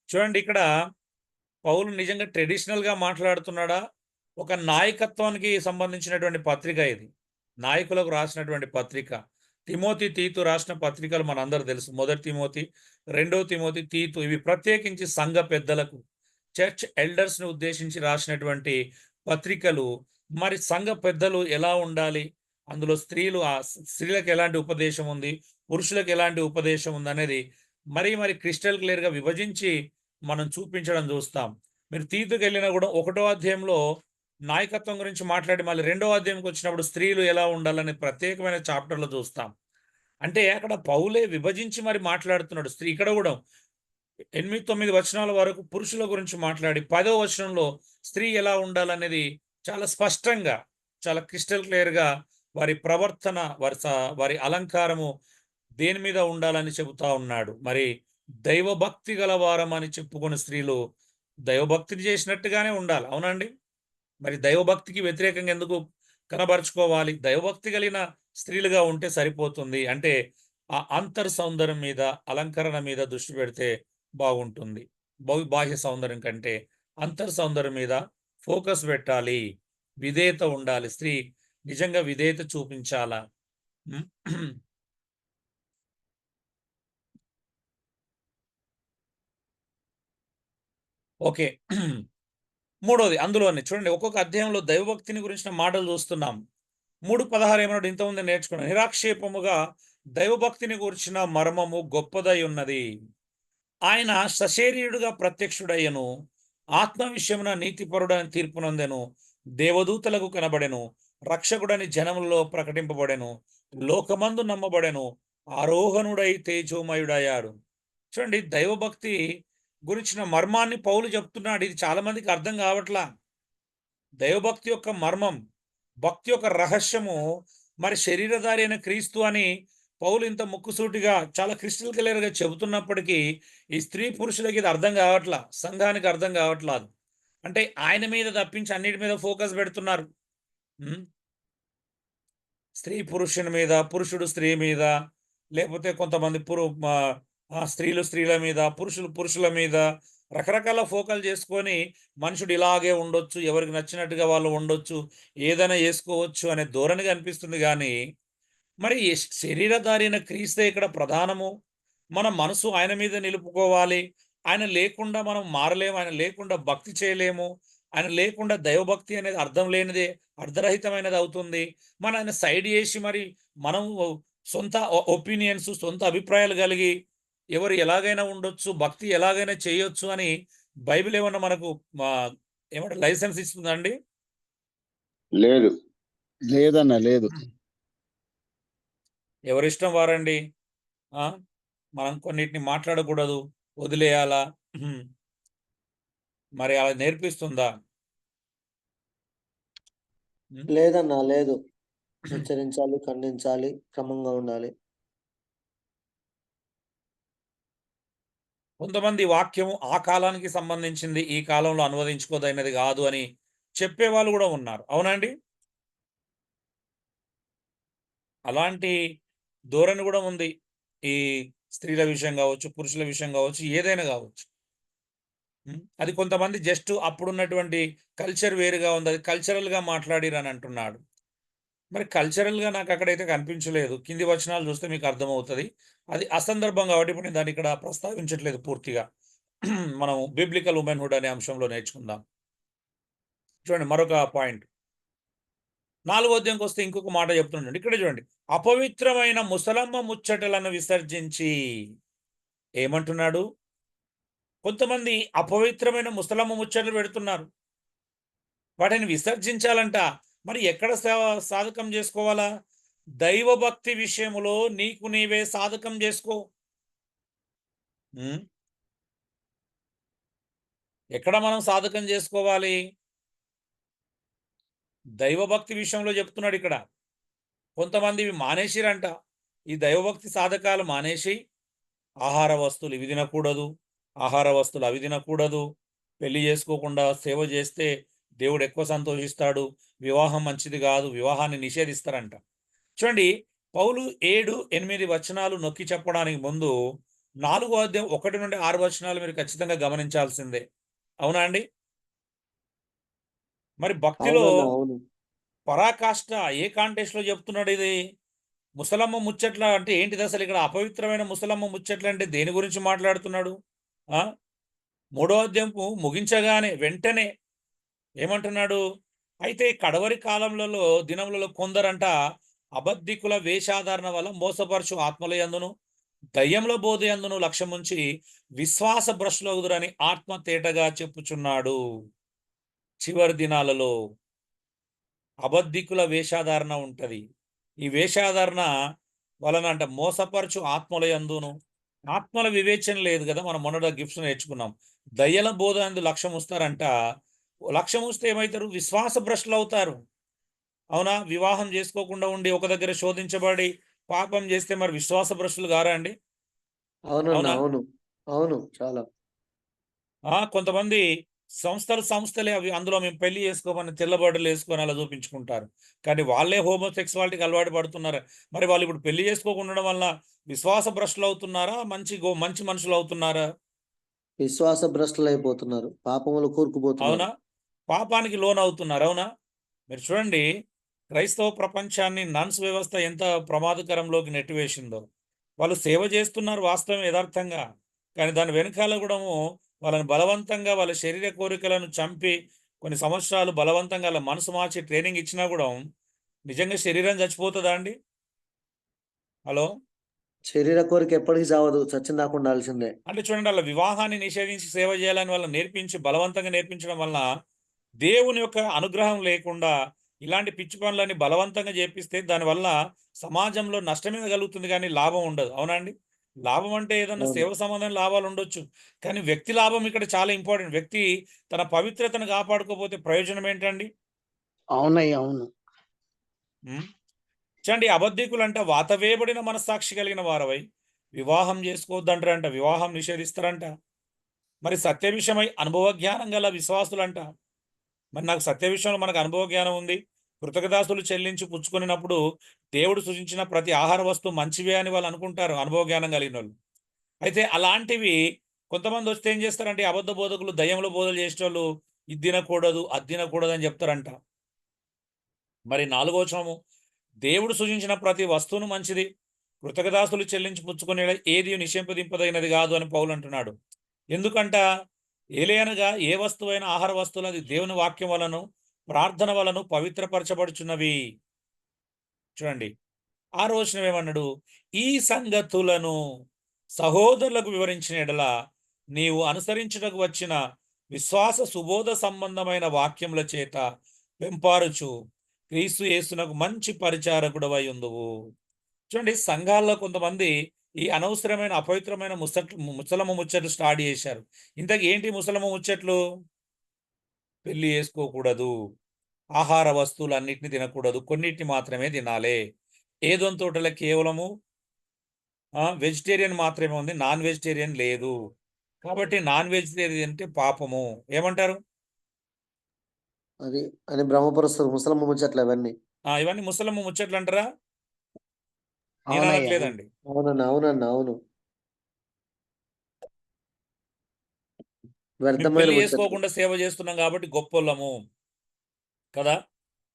చూడండి, ఇక్కడ పౌలు నిజంగా ట్రెడిషనల్గా మాట్లాడుతున్నాడా? ఒక నాయకత్వానికి సంబంధించినటువంటి పత్రిక ఇది, నాయకులకు రాసినటువంటి పత్రిక. తిమోతి, తీతు రాసిన పత్రికలు మనందరూ తెలుసు. 1 తిమోతి, 2 తిమోతి, తీతు, ఇవి ప్రత్యేకించి సంఘ పెద్దలకు, చర్చ్ ఎల్డర్స్ని ఉద్దేశించి రాసినటువంటి పత్రికలు. మరి సంఘ పెద్దలు ఎలా ఉండాలి, అందులో స్త్రీలకు ఎలాంటి ఉపదేశం ఉంది, పురుషులకు ఎలాంటి ఉపదేశం ఉంది అనేది మరి క్రిస్టల్ క్లియర్గా విభజించి మనం చూపించడం చూస్తాం. మీరు తీతుకు వెళ్ళినా కూడా 1వ అధ్యాయంలో నాయకత్వం గురించి మాట్లాడి మళ్ళీ 2వ అధ్యాయంకి వచ్చినప్పుడు స్త్రీలు ఎలా ఉండాలని ప్రత్యేకమైన చాప్టర్లో చూస్తాం. అంటే అక్కడ పౌలే విభజించి మరి మాట్లాడుతున్నాడు. స్త్రీ ఇక్కడ కూడా 8-9 వచనాల వరకు పురుషుల గురించి మాట్లాడి 10వ వచనంలో స్త్రీ ఎలా ఉండాలనేది చాలా స్పష్టంగా, చాలా క్రిస్టల్ క్లియర్గా వారి ప్రవర్తన, వారి అలంకారము దేని మీద ఉండాలని చెబుతా ఉన్నాడు. మరి దైవభక్తి గలవారం అని చెప్పుకునే స్త్రీలు దైవభక్తిని చేసినట్టుగానే ఉండాలి. అవునండి? మరి దైవభక్తికి వ్యతిరేకంగా ఎందుకు కనబరుచుకోవాలి? దైవభక్తి కలిగిన స్త్రీలుగా ఉంటే సరిపోతుంది. అంటే ఆ అంతర్ సౌందర్యం మీద, అలంకరణ మీద దృష్టి పెడితే బాగుంటుంది. బాహ్య సౌందర్యం కంటే అంతర్ సౌందర్యం మీద ఫోకస్ పెట్టాలి. విధేయత ఉండాలి. స్త్రీ నిజంగా విధేయత చూపించాలా. ఓకే. 3వది అందులోనే చూడండి, ఒక్కొక్క అధ్యాయంలో దైవభక్తిని గురించిన మాటలు చూస్తున్నాం. 3:16 ఏమన్నాడు? ఇంతకుముందు నేర్చుకున్నాం. నిరాక్షేపముగా దైవభక్తిని గురించిన మర్మము గొప్పదై ఉన్నది. ఆయన సశరీరుడుగా ప్రత్యక్షుడయ్యను, ఆత్మ విషయమున నీతిపరుడని తీర్పునందెను, దేవదూతలకు కనబడెను, రక్షకుడని జనములలో ప్రకటింపబడెను, లోకమందు నమ్మబడెను, ఆరోహణుడై తేజోమయుడయ్యాడు. చూడండి, దైవభక్తి గురించిన మర్మాన్ని పౌలు చెప్తున్నాడు. ఇది చాలా మందికి అర్థం కావట్లా. దైవభక్తి యొక్క మర్మం, భక్తి యొక్క రహస్యము మరి శరీరధారి అయిన క్రీస్తు అని పౌలు ఇంత ముక్కుసూటిగా చాలా క్రిస్టల్ క్లియర్ గా చెబుతున్నప్పటికీ ఈ స్త్రీ పురుషులకి ఇది అర్థం కావట్లా, సంఘానికి అర్థం కావట్లేదు. అంటే ఆయన మీద తప్పించి అన్నిటి మీద ఫోకస్ పెడుతున్నారు. ఉమ్, స్త్రీ పురుషుని మీద, పురుషుడు స్త్రీ మీద, లేకపోతే కొంతమంది స్త్రీలు స్త్రీల మీద, పురుషులు పురుషుల మీద రకరకాల ఫోకల్ చేసుకొని మనుషుడు ఇలాగే ఉండొచ్చు, ఎవరికి నచ్చినట్టుగా వాళ్ళు ఉండొచ్చు, ఏదైనా చేసుకోవచ్చు అనే ధోరణిగా అనిపిస్తుంది. కానీ మరి శరీరధారి అయిన క్రీస్తే ఇక్కడ ప్రధానము. మన మనసు ఆయన మీద నిలుపుకోవాలి. ఆయన లేకుండా మనం మారలేము, ఆయన లేకుండా భక్తి చేయలేము, ఆయన లేకుండా దైవభక్తి అనేది అర్థం లేనిదే, అర్ధరహితమైనది అవుతుంది. మన ఆయన సైడ్ చేసి మరి మనం సొంత ఒపీనియన్స్, సొంత అభిప్రాయాలు కలిగి ఎవరు ఎలాగైనా ఉండొచ్చు, భక్తి ఎలాగైనా చేయొచ్చు అని బైబిల్ ఏమన్నా మనకు ఏమంటారు లైసెన్స్ ఇస్తుందండి? లేదు. లేదన్న లేదు. ఎవరిష్టం వారండి. మనం కొన్నిటిని మాట్లాడకూడదు, వదిలేయాలా? మరి అలా నేర్పిస్తుందా? లేదన్నా, లేదు. హెచ్చరించాలి, ఖండించాలి, క్రమంగా ఉండాలి. కొంతమంది వాక్యం ఆ కాలానికి సంబంధించింది, ఈ కాలంలో అనువదించుకోదైనది కాదు అని చెప్పేవాళ్ళు కూడా ఉన్నారు. అవునండి? అలాంటి ధోరణి కూడా ఉంది. ఈ స్త్రీల విషయం కావచ్చు, పురుషుల విషయం కావచ్చు, ఏదైనా కావచ్చు. అది కొంతమంది జస్ట్ అప్పుడున్నటువంటి కల్చర్ వేరుగా ఉంది, అది కల్చరల్గా మాట్లాడిరని అంటున్నాడు. మరి కల్చరల్గా నాకు అక్కడైతే కనిపించలేదు. కింది వచనాలు చూస్తే మీకు అర్థమవుతుంది. అది అసందర్భం కాబట్టి ఇప్పుడు నేను దాన్ని ఇక్కడ ప్రస్తావించట్లేదు పూర్తిగా. మనం బిబ్లికల్ ఉమెన్హుడ్ అనే అంశంలో నేర్చుకుందాం. చూడండి మరొక పాయింట్. 4వ అధ్యాయంకి వస్తే ఇంకొక మాట చెప్తున్నాడు. ఇక్కడ చూడండి, అపవిత్రమైన ముసలమ్మ ముచ్చటలను విసర్జించి ఏమంటున్నాడు? కొంతమంది అపవిత్రమైన ముసలమ్మ ముచ్చట్లు పెడుతున్నారు, వాటిని విసర్జించాలంట. మరి ఎక్కడ సాధకం చేసుకోవాలా? దైవభక్తి విషయములో నీకు నీవే సాధకం చేసుకో. ఎక్కడ మనం సాధకం చేసుకోవాలి? దైవభక్తి విషయంలో చెప్తున్నాడు ఇక్కడ. కొంతమంది మానేసిరంట, ఈ దైవభక్తి సాధకాలు మానేసి ఆహార వస్తువులు ఇవి తినకూడదు, ఆహార వస్తువులు అవి తినకూడదు, పెళ్లి చేసుకోకుండా సేవ చేస్తే దేవుడు ఎక్కువ సంతోషిస్తాడు, వివాహం మంచిది కాదు, వివాహాన్ని నిషేధిస్తారంట. చూడండి, పౌలు 7-8 వచనాలు నొక్కి చెప్పడానికి ముందు 4వ అధ్యాయం 1 నుండి 6 వచనాలు మీరు ఖచ్చితంగా గమనించాల్సిందే. అవునా అండి? మరి భక్తిలో పరాకాష్ట ఏ కాంటెక్స్ట్ లో చెప్తున్నాడు ఇది? ముసలమ్మ ముచ్చట్ల అంటే ఏంటిది అసలు? ఇక్కడ అపవిత్రమైన ముసలమ్మ ముచ్చట్లు అంటే దేని గురించి మాట్లాడుతున్నాడు? 3వ అధ్యాయం ముగించగానే వెంటనే ఏమంటున్నాడు? అయితే కడవరి కాలంలో దినములలో కొందరంట అబద్ధికుల వేషాధారణ వల్ల మోసపరచు ఆత్మల యందును దయ్యముల బోధ యందును లక్ష్యముంచి విశ్వాస భ్రష్టులగుదురని ఆత్మ తేటగా చెప్పుచున్నాడు. చివరి దినాలలో అబద్ధికుల వేషాధారణ ఉంటది. ఈ వేషాధారణ వలన అంట మోసపరచు ఆత్మల యందును, ఆత్మల వివేచన లేదు కదా, మనం మొన్నట గిఫ్ట్స్ నేర్చుకున్నాం. దయ్యల బోధ అందు లక్ష్యం వస్తారంట. లక్ష్యం వస్తే ఏమవుతారు? విశ్వాస భ్రష్టులు అవుతారు. అవునా? వివాహం చేసుకోకుండా ఉండి ఒక దగ్గర శోధించబడి పాపం చేస్తే మరి విశ్వాస భ్రష్టులు గారా అండి? అవునన్నా, అవును, అవును, చాలా. కొంతమంది సంస్థలే అవి, అందులో మేము పెళ్లి చేసుకోమని తెల్లబడులు వేసుకొని అలా చూపించుకుంటారు, కానీ వాళ్ళే హోమోసెక్సువాలిటీకి అలవాటు పడుతున్నారు. మరి వాళ్ళు ఇప్పుడు పెళ్లి చేసుకోకుండా వల్ల విశ్వాస భ్రష్టులు అవుతున్నారా, మంచి మనుషులు అవుతున్నారా? విశ్వాస భ్రష్టులు అయిపోతున్నారు, పాపములు కూరుకుపోతున్నారు. అవునా? పాపానికి లోన్ అవుతున్నారు. అవునా? మీరు చూడండి, క్రైస్తవ ప్రపంచాన్ని నన్స్ వ్యవస్థ ఎంత ప్రమాదకరంలోకి నెట్టివేసిందో. వాళ్ళు సేవ చేస్తున్నారు వాస్తవం యథార్థంగా, కానీ దాని వెనకాల కూడా వాళ్ళని బలవంతంగా వాళ్ళ శరీర కోరికలను చంపి కొన్ని సంవత్సరాలు బలవంతంగా వాళ్ళ మనసు మార్చి ట్రైనింగ్ ఇచ్చినా కూడా నిజంగా శరీరం చచ్చిపోతుందా అండి? హలో? శరీర కోరిక ఎప్పటికీ చావదు, చచ్చిందాకా ఉండాల్సిందే. అంటే చూడండి, వాళ్ళ వివాహాన్ని నిషేధించి సేవ చేయాలని వాళ్ళని నేర్పించి బలవంతంగా నేర్పించడం వల్ల దేవుని యొక్క అనుగ్రహం లేకుండా ఇలాంటి పిచ్చి పనులని బలవంతంగా చేపిస్తే దానివల్ల సమాజంలో నష్టమే కలుగుతుంది, కానీ లాభం ఉండదు. అవునండి? లాభం అంటే ఏదన్నా సేవ సంబంధం లాభాలు ఉండొచ్చు, కానీ వ్యక్తి లాభం ఇక్కడ చాలా ఇంపార్టెంట్. వ్యక్తి తన పవిత్రతను కాపాడుకోకపోతే ప్రయోజనం ఏంటండి? అవునయ్య, అవును. చూడండి, అబద్ధికులంట వాత వేయబడిన మనస్సాక్షి కలిగిన వారవై వివాహం చేసుకోవద్దంటారంట, వివాహం నిషేధిస్తారంట. మరి సత్య విషయమై అనుభవ జ్ఞానం గల విశ్వాసులంట. మరి నాకు సత్య విషయంలో మనకు అనుభవ జ్ఞానం ఉంది, కృతజ్ఞతాస్తులు చెల్లించి పుచ్చుకున్నప్పుడు దేవుడు సృజించిన ప్రతి ఆహార వస్తువు మంచివే అని వాళ్ళు అనుకుంటారు, అనుభవ జ్ఞానం కలిగిన వాళ్ళు. అయితే అలాంటివి కొంతమంది వస్తే ఏం చేస్తారంటే, అబద్ధ బోధకులు, దయ్యంలో బోధలు చేసేటోళ్ళు ఇది తినకూడదు అది తినకూడదు అని చెప్తారంట. మరి 4వ వచనము, దేవుడు సృజించిన ప్రతి వస్తువును మంచిది, కృతజ్ఞతాస్తులు చెల్లించి పుచ్చుకునే ఏది నిషేధింపదగినది కాదు అని పౌలు అంటున్నాడు. ఎందుకంట, ఏలయనగా ఏ వస్తువైన ఆహార వస్తువులు అది దేవుని వాక్యం వలను ప్రార్థన వలను పవిత్రపరచబడుచున్నవి. చూడండి, 6వ వచనం ఏమన్నాడు, ఈ సంగతులను సహోదరులకు వివరించిన ఎడల నీవు అనుసరించుటకు వచ్చిన విశ్వాస సుబోధ సంబంధమైన వాక్యముల చేత పెంపారుచు క్రీస్తు యేసునకు మంచి పరిచారకుడవై ఉందువు. చూడండి, సంఘాల్లో కొంతమంది ఈ అనవసరమైన అపవిత్రమైన ముసలమ్మ ముచ్చట్లు స్టార్ట్ చేశారు. ఇంతకీ ఏంటి ముసలమ్మ ముచ్చట్లు? పెళ్లి చేసుకోకూడదు, ఆహార వస్తువులు అన్నిటిని తినకూడదు, కొన్నిటిని మాత్రమే తినాలి. ఏదోని తోటలో కేవలము వెజిటేరియన్ మాత్రమే ఉంది, నాన్ వెజిటేరియన్ లేదు. కాబట్టి నాన్ వెజిటేరియన్ అంటే పాపము. ఏమంటారు? అది అని బ్రహ్మపరుస్తారు ముసలమ్మ ముచ్చట్లు అవన్నీ. ఇవన్నీ ముసలమ్మ ముచ్చట్లు అంటారా? నేను అవునయ్యా. అనట్లేదండి. అవునన్నా అవును. మేము వ్యర్థమైన పెళ్లి ముచ్చట్లు. చేసుకోకుండా సేవ చేస్తున్నాం కాబట్టి గొప్పోళ్ళము కదా.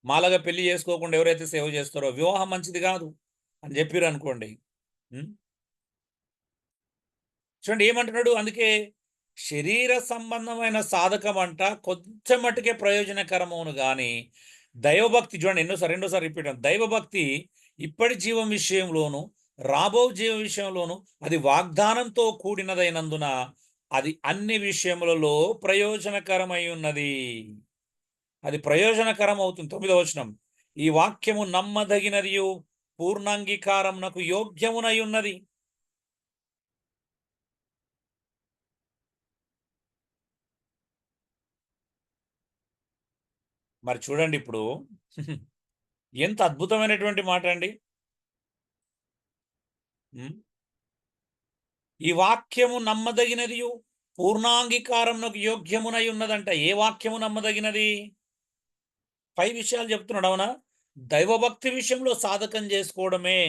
మాలాగా పెళ్లి చేసుకోకుండా ఎవరైతే సేవ చేస్తారో వివాహం మంచిది కాదు అని చెప్పారు అనుకోండి. చూడండి ఏమంటున్నాడు, అందుకే శరీర సంబంధమైన సాధకం అంట కొంచెం మట్టుకే ప్రయోజనకరమును కానీ దైవభక్తి, చూడండి రెండోసారి రిపీట్, దైవభక్తి ఇప్పటి జీవం విషయంలోను రాబో జీవ విషయంలోను అది వాగ్దానంతో కూడినదైనందున అది అన్ని విషయములలో ప్రయోజనకరమై ఉన్నది. అది ప్రయోజనకరం అవుతుంది. 9వ వచనం, ఈ వాక్యము నమ్మదగినదియు పూర్ణాంగీకారమునకు యోగ్యమునై ఉన్నది. మరి చూడండి ఇప్పుడు ఎంత అద్భుతమైనటువంటి మాట అండి. ఈ వాక్యము నమ్మదగినదియు పూర్ణాంగీకారమునకు యోగ్యమునై ఉన్నదంట. ఏ వాక్యము నమ్మదగినది? 5 విషయాలు చెప్తున్నాడు. అవునా? దైవభక్తి విషయంలో సాధకం చేసుకోవడమే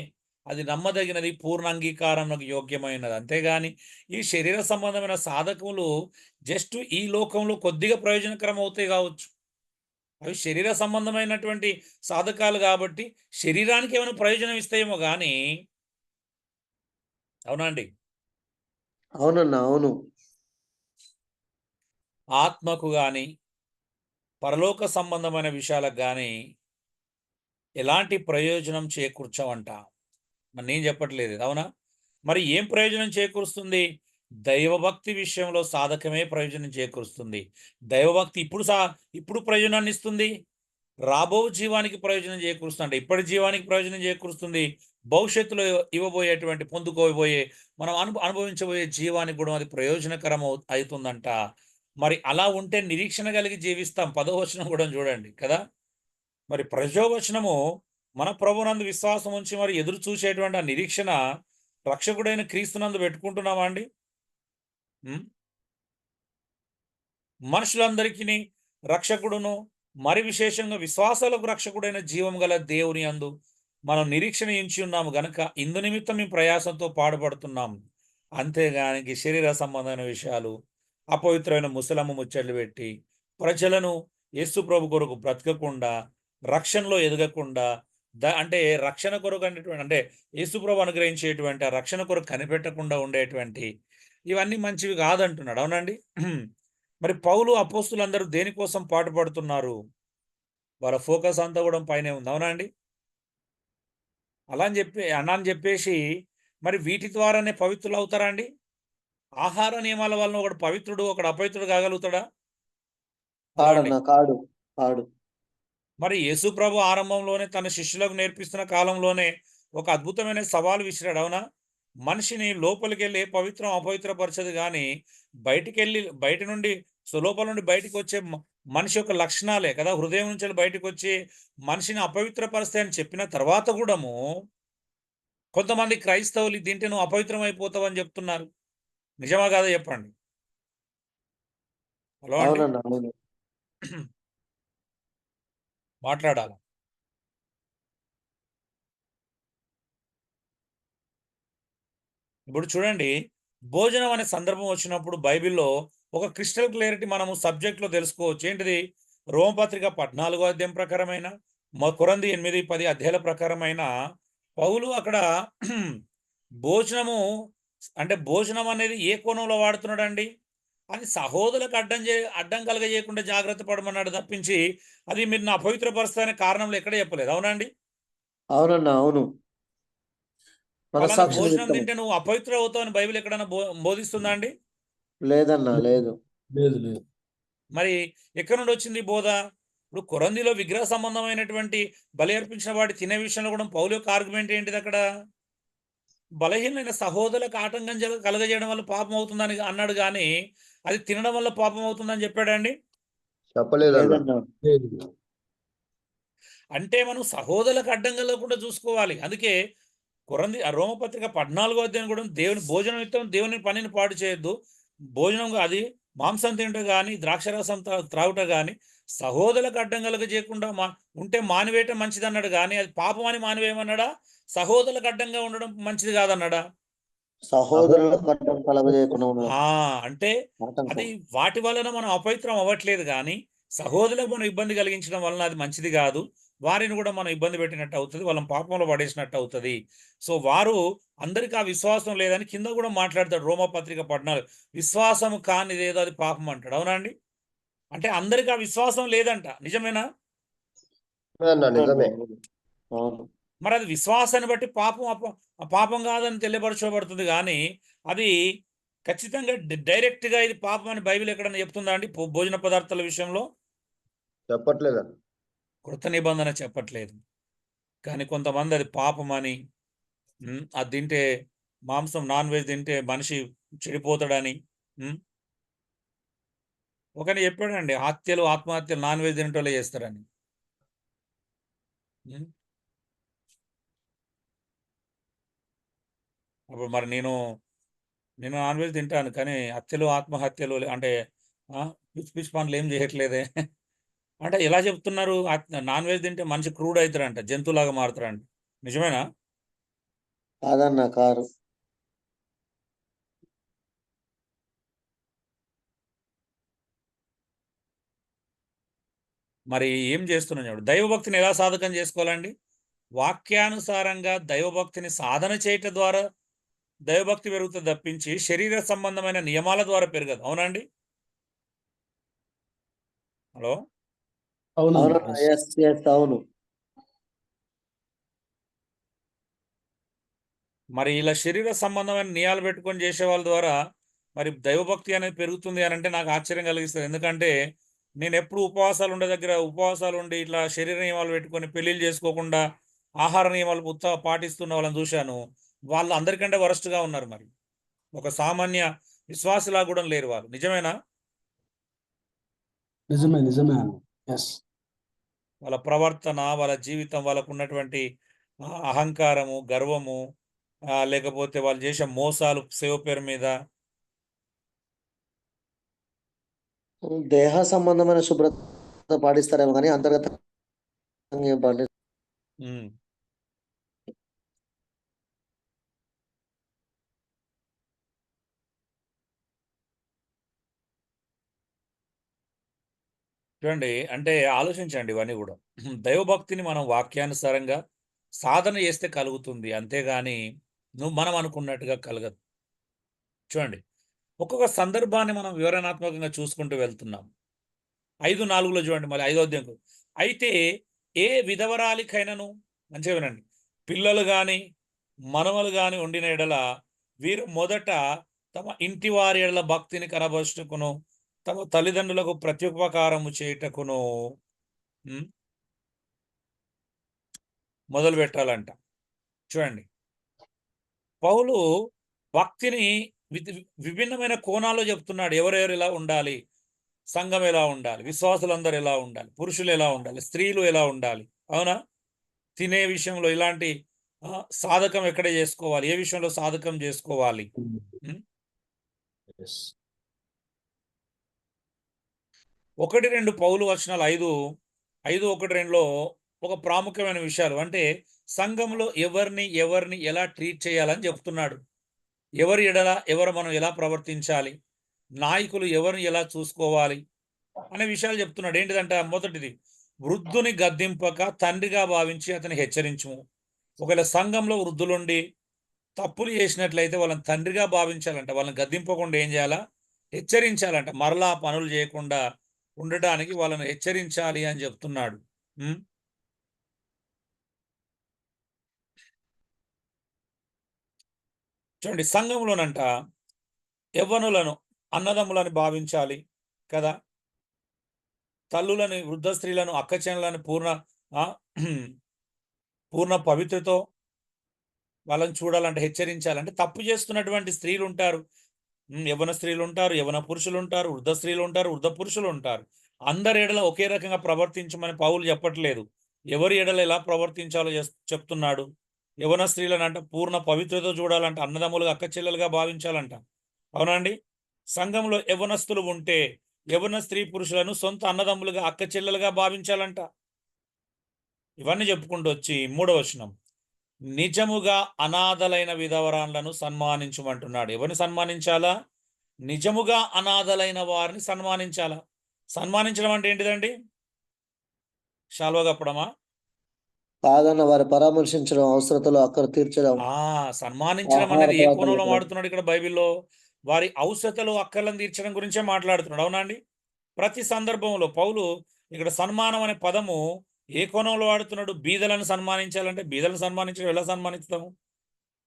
అది నమ్మదగినది, పూర్ణ అంగీకారమునకు యోగ్యమైనది. అంతేగాని ఈ శరీర సంబంధమైన సాధకములు జస్ట్ ఈ లోకంలో కొద్దిగా ప్రయోజనకరం అవుతాయి కావచ్చు. అవి శరీర సంబంధమైనటువంటి సాధకాలు కాబట్టి శరీరానికి ఏమైనా ప్రయోజనం ఇస్తాయేమో కానీ, అవునా అండి? అవునన్నా అవును. ఆత్మకు కానీ పరలోక సంబంధమైన విషయాలకు కానీ ఎలాంటి ప్రయోజనం చేకూర్చవంట. మరి నేను చెప్పట్లేదు, అవునా? మరి ఏం ప్రయోజనం చేకూరుస్తుంది? దైవభక్తి విషయంలో సాధకమే ప్రయోజనం చేకూరుస్తుంది. దైవభక్తి ఇప్పుడు ప్రయోజనాన్ని ఇస్తుంది, రాబో జీవానికి ప్రయోజనం చేకూరుస్తుంది. అంటే ఇప్పటి జీవానికి ప్రయోజనం చేకూరుస్తుంది, భవిష్యత్తులో ఇవ్వబోయేటువంటి పొందుకోబోయే మనం అనుభవించబోయే జీవానికి కూడా అది ప్రయోజనకరం అవుతుందంట. మరి అలా ఉంటే నిరీక్షణ కలిగి జీవిస్తాం. 10వ వచనం కూడా చూడండి కదా. మరి ప్రజోవచనము మన ప్రభునందు విశ్వాసం ఉంచి మరి ఎదురు చూసేటువంటి ఆ నిరీక్షణ రక్షకుడైన క్రీస్తునందు పెట్టుకుంటున్నామా అండి? మనుషులందరికీ రక్షకుడును మరి విశేషంగా విశ్వాసాలకు రక్షకుడైన జీవం గల దేవుని అందు మనం నిరీక్షణ ఎంచి ఉన్నాము గనక ఇందు నిమిత్తం మేము ప్రయాసంతో పాడుపడుతున్నాం. అంతేగాని శరీర సంబంధమైన విషయాలు, అపవిత్రమైన ముసలమ్మ ముచ్చట్లు పెట్టి ప్రజలను యేసు ప్రభు కొరకు బ్రతకకుండా, రక్షణలో ఎదగకుండా, అంటే రక్షణ కొరకు అంటే యేసు ప్రభు అనుగ్రహించేటువంటి ఆ రక్షణ కొరకు కనిపెట్టకుండా ఉండేటువంటి ఇవన్నీ మంచివి కాదంటున్నాడు. అవునండి? మరి పౌలు అపోస్తులందరూ దేనికోసం పాటుపడుతున్నారు? వాళ్ళ ఫోకస్ అంతా కూడా పైనే ఉంది. అవునా అండి? అలా అని చెప్పేసి మరి వీటి ద్వారానే పవిత్రులు అవుతారా అండి? ఆహార నియమాల వలన ఒకడు పవిత్రుడు ఒకడు అపవిత్రుడు కాగలుగుతాడా? కాడు. మరి యేసు ప్రభు ఆరంభంలోనే తన శిష్యులకు నేర్పిస్తున్న కాలంలోనే ఒక అద్భుతమైన సవాలు విసిరాడు. అవునా? మనిషిని లోపలికి వెళ్ళి పవిత్రం అపవిత్రపరచదు కానీ బయట నుండి బయటికి వచ్చే మనిషి యొక్క లక్షణాలే కదా, హృదయం నుంచి బయటకు వచ్చి మనిషిని అపవిత్రపరుస్తాయి అని చెప్పిన తర్వాత కూడాము కొంతమంది క్రైస్తవులు ఇది తింటే నువ్వు అపవిత్రం అయిపోతావు అని చెప్తున్నారు. నిజమా కాదా చెప్పండి? హలో అండి, అవునన్నా అవును. మాట్లాడాలి. ఇప్పుడు చూడండి, భోజనం అనే సందర్భం వచ్చినప్పుడు బైబిల్లో ఒక క్రిస్టల్ క్లారిటీ మనము సబ్జెక్ట్లో తెలుసుకోవచ్చు. ఏంటిది? రోమపత్రిక 14వ అధ్యాయం ప్రకారమైన, కొరింథీ 8-10 అధ్యాయాల ప్రకారమైన పౌలు అక్కడ భోజనము అంటే భోజనం అనేది ఏ కోణంలో వాడుతున్నాడండి? అది సహోదరులకు అడ్డం కలగజేయకుండా జాగ్రత్త పడమన్నాడు తప్పించి, అది మీరు నా అపవిత్రపరుస్తానే కారణంలో ఎక్కడ చెప్పలేదు. అవునండి? అవునన్నా అవును. ఫలానా మనస్సాక్షిని భోజనం విత్తము. తింటే నువ్వు అపవిత్ర అవుతావు అని బైబిల్ ఎక్కడైనా బోధిస్తుందా అండి? లేదన్నా లేదు. లేదు లేదు. మరి ఎక్కడి నుండి వచ్చింది ఈ బోధ? ఇప్పుడు కొరంథీలో విగ్రహ సంబంధమైనటువంటి బలి అర్పించిన వాటి తినే విషయంలో కూడా పౌలు యొక్క ఆర్గ్యుమెంట్ ఏంటిది అక్కడ? బలహీనమైన సహోదరులకు ఆటంకం కలగజేయడం వల్ల పాపం అవుతుందని అన్నాడు, కానీ అది తినడం వల్ల పాపం అవుతుందని చెప్పాడండి? చెప్పలేదన్న. లేదన్నా. లేదు. అంటే మనం సహోదరులకు అడ్డం కలగకుండా చూసుకోవాలి. అందుకే రోమపత్రిక 14వ అధ్యాయం కూడా దేవుని భోజనం నిమిత్తం దేవుని పనిని పాడు చేయొద్దు. భోజనం అది మాంసం తింట కానీ ద్రాక్షరసం త్రాగుట కానీ సహోదరులకు అడ్డం కలగజేయకుండా ఉంటే మానివేయటం మంచిది అన్నాడు, కానీ అది పాపం అని మానివేయమన్నాడా? సహోదరులకు అడ్డంగా ఉండడం మంచిది కాదన్నాడా? సహోదరులకు అడ్డం కలగజేయకుండా ఉండడం అంటే ఆటంకం. అది వాటి వలన మనం అపవిత్రం అవ్వట్లేదు, కానీ సహోదరులకు మనం ఇబ్బంది కలిగించడం వలన అది మంచిది కాదు. వారిని కూడా మనం ఇబ్బంది పెట్టినట్టు అవుతుంది, వాళ్ళని పాపంలో పడేసినట్టు అవుతుంది. సో వారు అందరికీ ఆ విశ్వాసం లేదని కింద కూడా మాట్లాడతాడు రోమపత్రిక 14. విశ్వాసం కానిదేదో అది పాపం అంటాడు. అవునండి? అంటే అందరికీ ఆ విశ్వాసం లేదంట. నిజమేనా? అన్న నిజమే. అవును. మరి అది విశ్వాసాన్ని బట్టి పాపం కాదని తెలియపరచబడుతుంది, కానీ అది ఖచ్చితంగా డైరెక్ట్గా ఇది పాపం అని బైబిల్ ఎక్కడన్నా చెప్తుందా అండి? భోజన పదార్థాల విషయంలో చెప్పట్లేదన్న. కృత నిబంధన చెప్పట్లేదు, కానీ కొంతమంది అది పాపం అని, అది తింటే మాంసం నాన్ వెజ్ తింటే మనిషి చెడిపోతాడని. ఒకని చెప్పాడండి, హత్యలు ఆత్మహత్యలు నాన్ వెజ్ తినటోళ్ళే చేస్తారని. అప్పుడు మరి నేను నాన్ వెజ్ తింటాను, కానీ హత్యలు ఆత్మహత్యలు అంటే పిచ్చి పిచ్చి పనులు ఏం చేయట్లేదే. అంటే ఎలా చెప్తున్నారు? నాన్ వెజ్ తింటే మనిషి క్రూడ్ అవుతారంట, జంతువులాగా మారుతారంట. నిజమేనా? కాదన్నా కారు. మరి ఏం చేస్తున్నాం చెప్పండి? దైవభక్తిని ఎలా సాధకం చేసుకోవాలండి? వాక్యానుసారంగా దైవభక్తిని సాధన చేయటం ద్వారా దైవభక్తి పెరుగుతుంది తప్పించి శరీర సంబంధమైన నియమాల ద్వారా పెరగదు. అవునండి? హలో, అవునన్నా. అవునన్నా. ఎస్ ఎస్ అవును. మరి ఇలా శరీర సంబంధమైన నియాలు పెట్టుకొని చేసే వాళ్ళ ద్వారా మరి దైవభక్తి అనేది పెరుగుతుంది అని అంటే నాకు ఆశ్చర్యం కలిగిస్తుంది. ఎందుకంటే నేను ఎప్పుడు ఉపవాసాలు ఉండే దగ్గర ఉపవాసాలు ఉండి ఇట్లా శరీర నియమాలు పెట్టుకొని పెళ్ళిళ్ళు చేసుకోకుండా ఆహార నియమాలు పాటిస్తున్న వాళ్ళని చూశాను. వాళ్ళు అందరికంటే వరస్ట్గా ఉన్నారు. మరి ఒక సామాన్య విశ్వాసలా కూడా లేరు వాళ్ళు. నిజమేనా? నిజమే నిజమే అన్న. ఎస్. వాళ్ళ ప్రవర్తన, వాళ్ళ జీవితం, వాళ్ళకు ఉన్నటువంటి అహంకారము, గర్వము, లేకపోతే వాళ్ళు చేసే మోసాలు సేవ పేరు మీద. దేహ సంబంధమైన శుభ్రత పాటిస్తారేమో కానీ అంతర్గతంగా ఏం ఉమ్. చూడండి, అంటే ఆలోచించండి ఇవన్నీ కూడా. దైవభక్తిని మనం వాక్యానుసారంగా సాధన చేస్తే కలుగుతుంది, అంతేగాని మనం అనుకున్నట్టుగా కలగదు. చూడండి, ఒక్కొక్క సందర్భాన్ని మనం వివరణాత్మకంగా చూసుకుంటూ వెళ్తున్నాం. 5:4లో చూడండి, మళ్ళీ 5వ అధ్యాయం. అయితే ఏ విధవరాలికైనను, మంచిగా వినండి, పిల్లలు కానీ మనవలు కానీ ఉండిన ఎడల వీరు మొదట తమ ఇంటి వారి ఎడల భక్తిని కనబరుచుటకును తమ తల్లిదండ్రులకు ప్రత్యుపకారము చేయుటకును మొదలు పెట్టాలంట. చూడండి, పౌలు భక్తిని విభిన్నమైన కోణాల్లో చెప్తున్నాడు. ఎవరెవరు ఇలా ఉండాలి? సంఘం ఎలా ఉండాలి, విశ్వాసులందరూ ఎలా ఉండాలి, పురుషులు ఎలా ఉండాలి, స్త్రీలు ఎలా ఉండాలి, అవునా? తినే విషయంలో ఇలాంటి సాధకం ఎక్కడ చేసుకోవాలి, ఏ విషయంలో సాధకం చేసుకోవాలి. ఉం? Yes. 1-2 పౌలు వచనాలు 5:1-2లో ఒక ప్రాముఖ్యమైన విషయాలు, అంటే సంఘంలో ఎవరిని ఎలా ట్రీట్ చేయాలని చెప్తున్నాడు. ఎవరి ఎడల మనం ఎలా ప్రవర్తించాలి, నాయకులు ఎవరిని ఎలా చూసుకోవాలి అనే విషయాలు చెప్తున్నాడు. ఏంటిదంట, మొదటిది, వృద్ధుని గద్దింపక తండ్రిగా భావించి అతని హెచ్చరించుము. ఒకవేళ సంఘంలో వృద్ధులుండి తప్పులు చేసినట్లయితే వాళ్ళని తండ్రిగా భావించాలంట, వాళ్ళని గద్దింపకుండా ఏం చేయాలా, హెచ్చరించాలంట. మరలా పనులు చేయకుండా ఉండడానికి వాళ్ళని హెచ్చరించాలి అని చెప్తున్నాడు. చూడండి, సంఘంలోనంట యవ్వనులను అన్నదమ్ములను భావించాలి కదా, తల్లులని, వృద్ధ స్త్రీలను, అక్కచెల్లెలను పూర్ణ పవిత్రతో వాళ్ళని చూడాలంటే, హెచ్చరించాలంటే. తప్పు చేస్తున్నటువంటి స్త్రీలు ఉంటారు, యవ్వన స్త్రీలు ఉంటారు, యవ్వన పురుషులు ఉంటారు, వృద్ధ స్త్రీలు ఉంటారు, వృద్ధ పురుషులు ఉంటారు. అందరి ఎడల ఒకే రకంగా ప్రవర్తించమని పౌలు చెప్పట్లేదు. ఎవరి ఎడల ఎలా ప్రవర్తించాలో చెప్తున్నాడు. యవ్వన స్త్రీలను అంట పూర్ణ పవిత్రతో చూడాలంట, అన్నదమ్ములుగా, అక్క చెల్లెలుగా భావించాలంట. అవునండి, సంఘంలో యవ్వనస్తులు ఉంటే యవ్వన స్త్రీ పురుషులను సొంత అన్నదమ్ములుగా, అక్క చెల్లెలుగా భావించాలంట. ఇవన్నీ చెప్పుకుంటూ వచ్చి 3వ వచనం, నిజముగా అనాథలైన విధవరాన్లను సన్మానించమంటున్నాడు. ఎవరిని సన్మానించాలా? నిజముగా అనాథలైన వారిని సన్మానించాలా. సన్మానించడం అంటే ఏంటిదండి? శాల్వా కప్పడమా? కాదన్న, వారి పరామర్శించడం, అవసరతలు అక్కడ తీర్చడం. సన్మానించడం అనేది ఏ కోణంలో వాడుతున్నాడు ఇక్కడ బైబిల్లో? వారి అవసరతలు అక్కర్లను తీర్చడం గురించే మాట్లాడుతున్నాడు. అవునా అండి? ప్రతి సందర్భంలో పౌలు ఇక్కడ సన్మానం అనే పదము ఏ కోణంలో వాడుతున్నాడు? బీదలను సన్మానించాలంటే, బీదలను సన్మానించడం ఎలా సన్మానిస్తాము?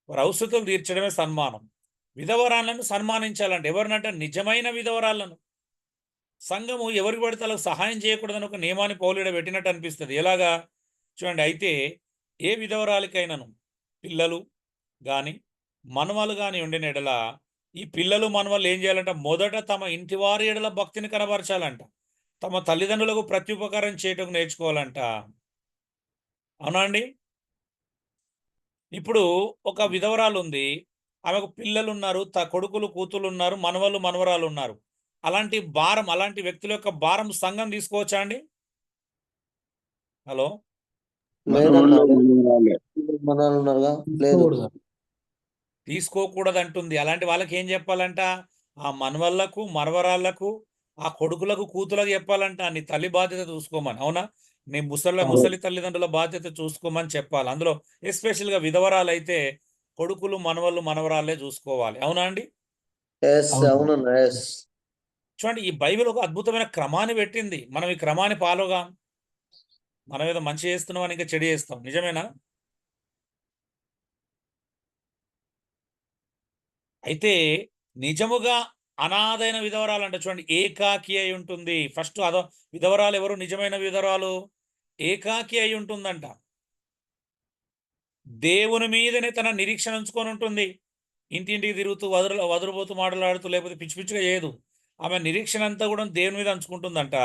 వారి అవసరతలు తీర్చడమే సన్మానం. విధవరాలను సన్మానించాలంటే ఎవరినంటే, నిజమైన విధవరాలను. సంఘము ఎవరికి పడితే వాళ్ళకు సహాయం చేయకూడదని ఒక నియమాన్ని పౌలుడ పెట్టినట్టు అనిపిస్తుంది. ఎలాగా చూడండి, అయితే ఏ విధవరాలికైనాను పిల్లలు కానీ మనవలు కానీ ఉండిన ఎడల, ఈ పిల్లలు మనవలు ఏం చేయాలంట? మొదట తమ ఇంటి వారి ఎడల భక్తిని కనబరచాలంట, తమ తల్లిదండ్రులకు ప్రత్యుపకారం చేయటం నేర్చుకోవాలంట. అవునా అండి? ఇప్పుడు ఒక విధవరాలు ఉంది, ఆమెకు పిల్లలు ఉన్నారు, కొడుకులు కూతుళ్ళు ఉన్నారు, మనవలు మనవరాలు ఉన్నారు. అలాంటి భారం, అలాంటి వ్యక్తుల యొక్క భారం సంఘం తీసుకోవచ్చా అండి? హలో, తీసుకోకూడదు అంటుంది. అలాంటి వాళ్ళకి ఏం చెప్పాలంట? ఆ మనవళ్ళకు, మనవరాళ్లకు, ఆ కొడుకులకు, కూతులకు చెప్పాలంట, నీ తల్లి బాధ్యత చూసుకోమని. అవునా? నీ ముసలి తల్లిదండ్రుల బాధ్యత చూసుకోమని చెప్పాలి. అందులో ఎస్పెషల్గా విధవరాలు అయితే కొడుకులు, మనవళ్ళు, మనవరాలే చూసుకోవాలి. అవునా అండి? చూడండి, ఈ బైబిల్ ఒక అద్భుతమైన క్రమాన్ని పెట్టింది. మనం ఈ క్రమాన్ని ఫాలోగా, మనం ఏదో మంచి చేస్తున్నామని ఇంకా చెడు చేస్తాం. నిజమేనా? అయితే నిజముగా అనాథైన విధవరాలంట. చూడండి, ఏకాకి అయి ఉంటుంది. ఫస్ట్ విధవరాలు ఎవరు? నిజమైన విధవరాలు ఏకాకి అయి ఉంటుందంట. దేవుని మీదనే తన నిరీక్షణ ఉంచుకొని ఉంటుంది. ఇంటింటికి తిరుగుతూ వదురుబోతూ మాట్లాడుతూ, లేకపోతే పిచ్చి పిచ్చిగా చేయదు. ఆమె నిరీక్షణ అంతా కూడా దేవుని మీద ఉంచుకుంటుందంట.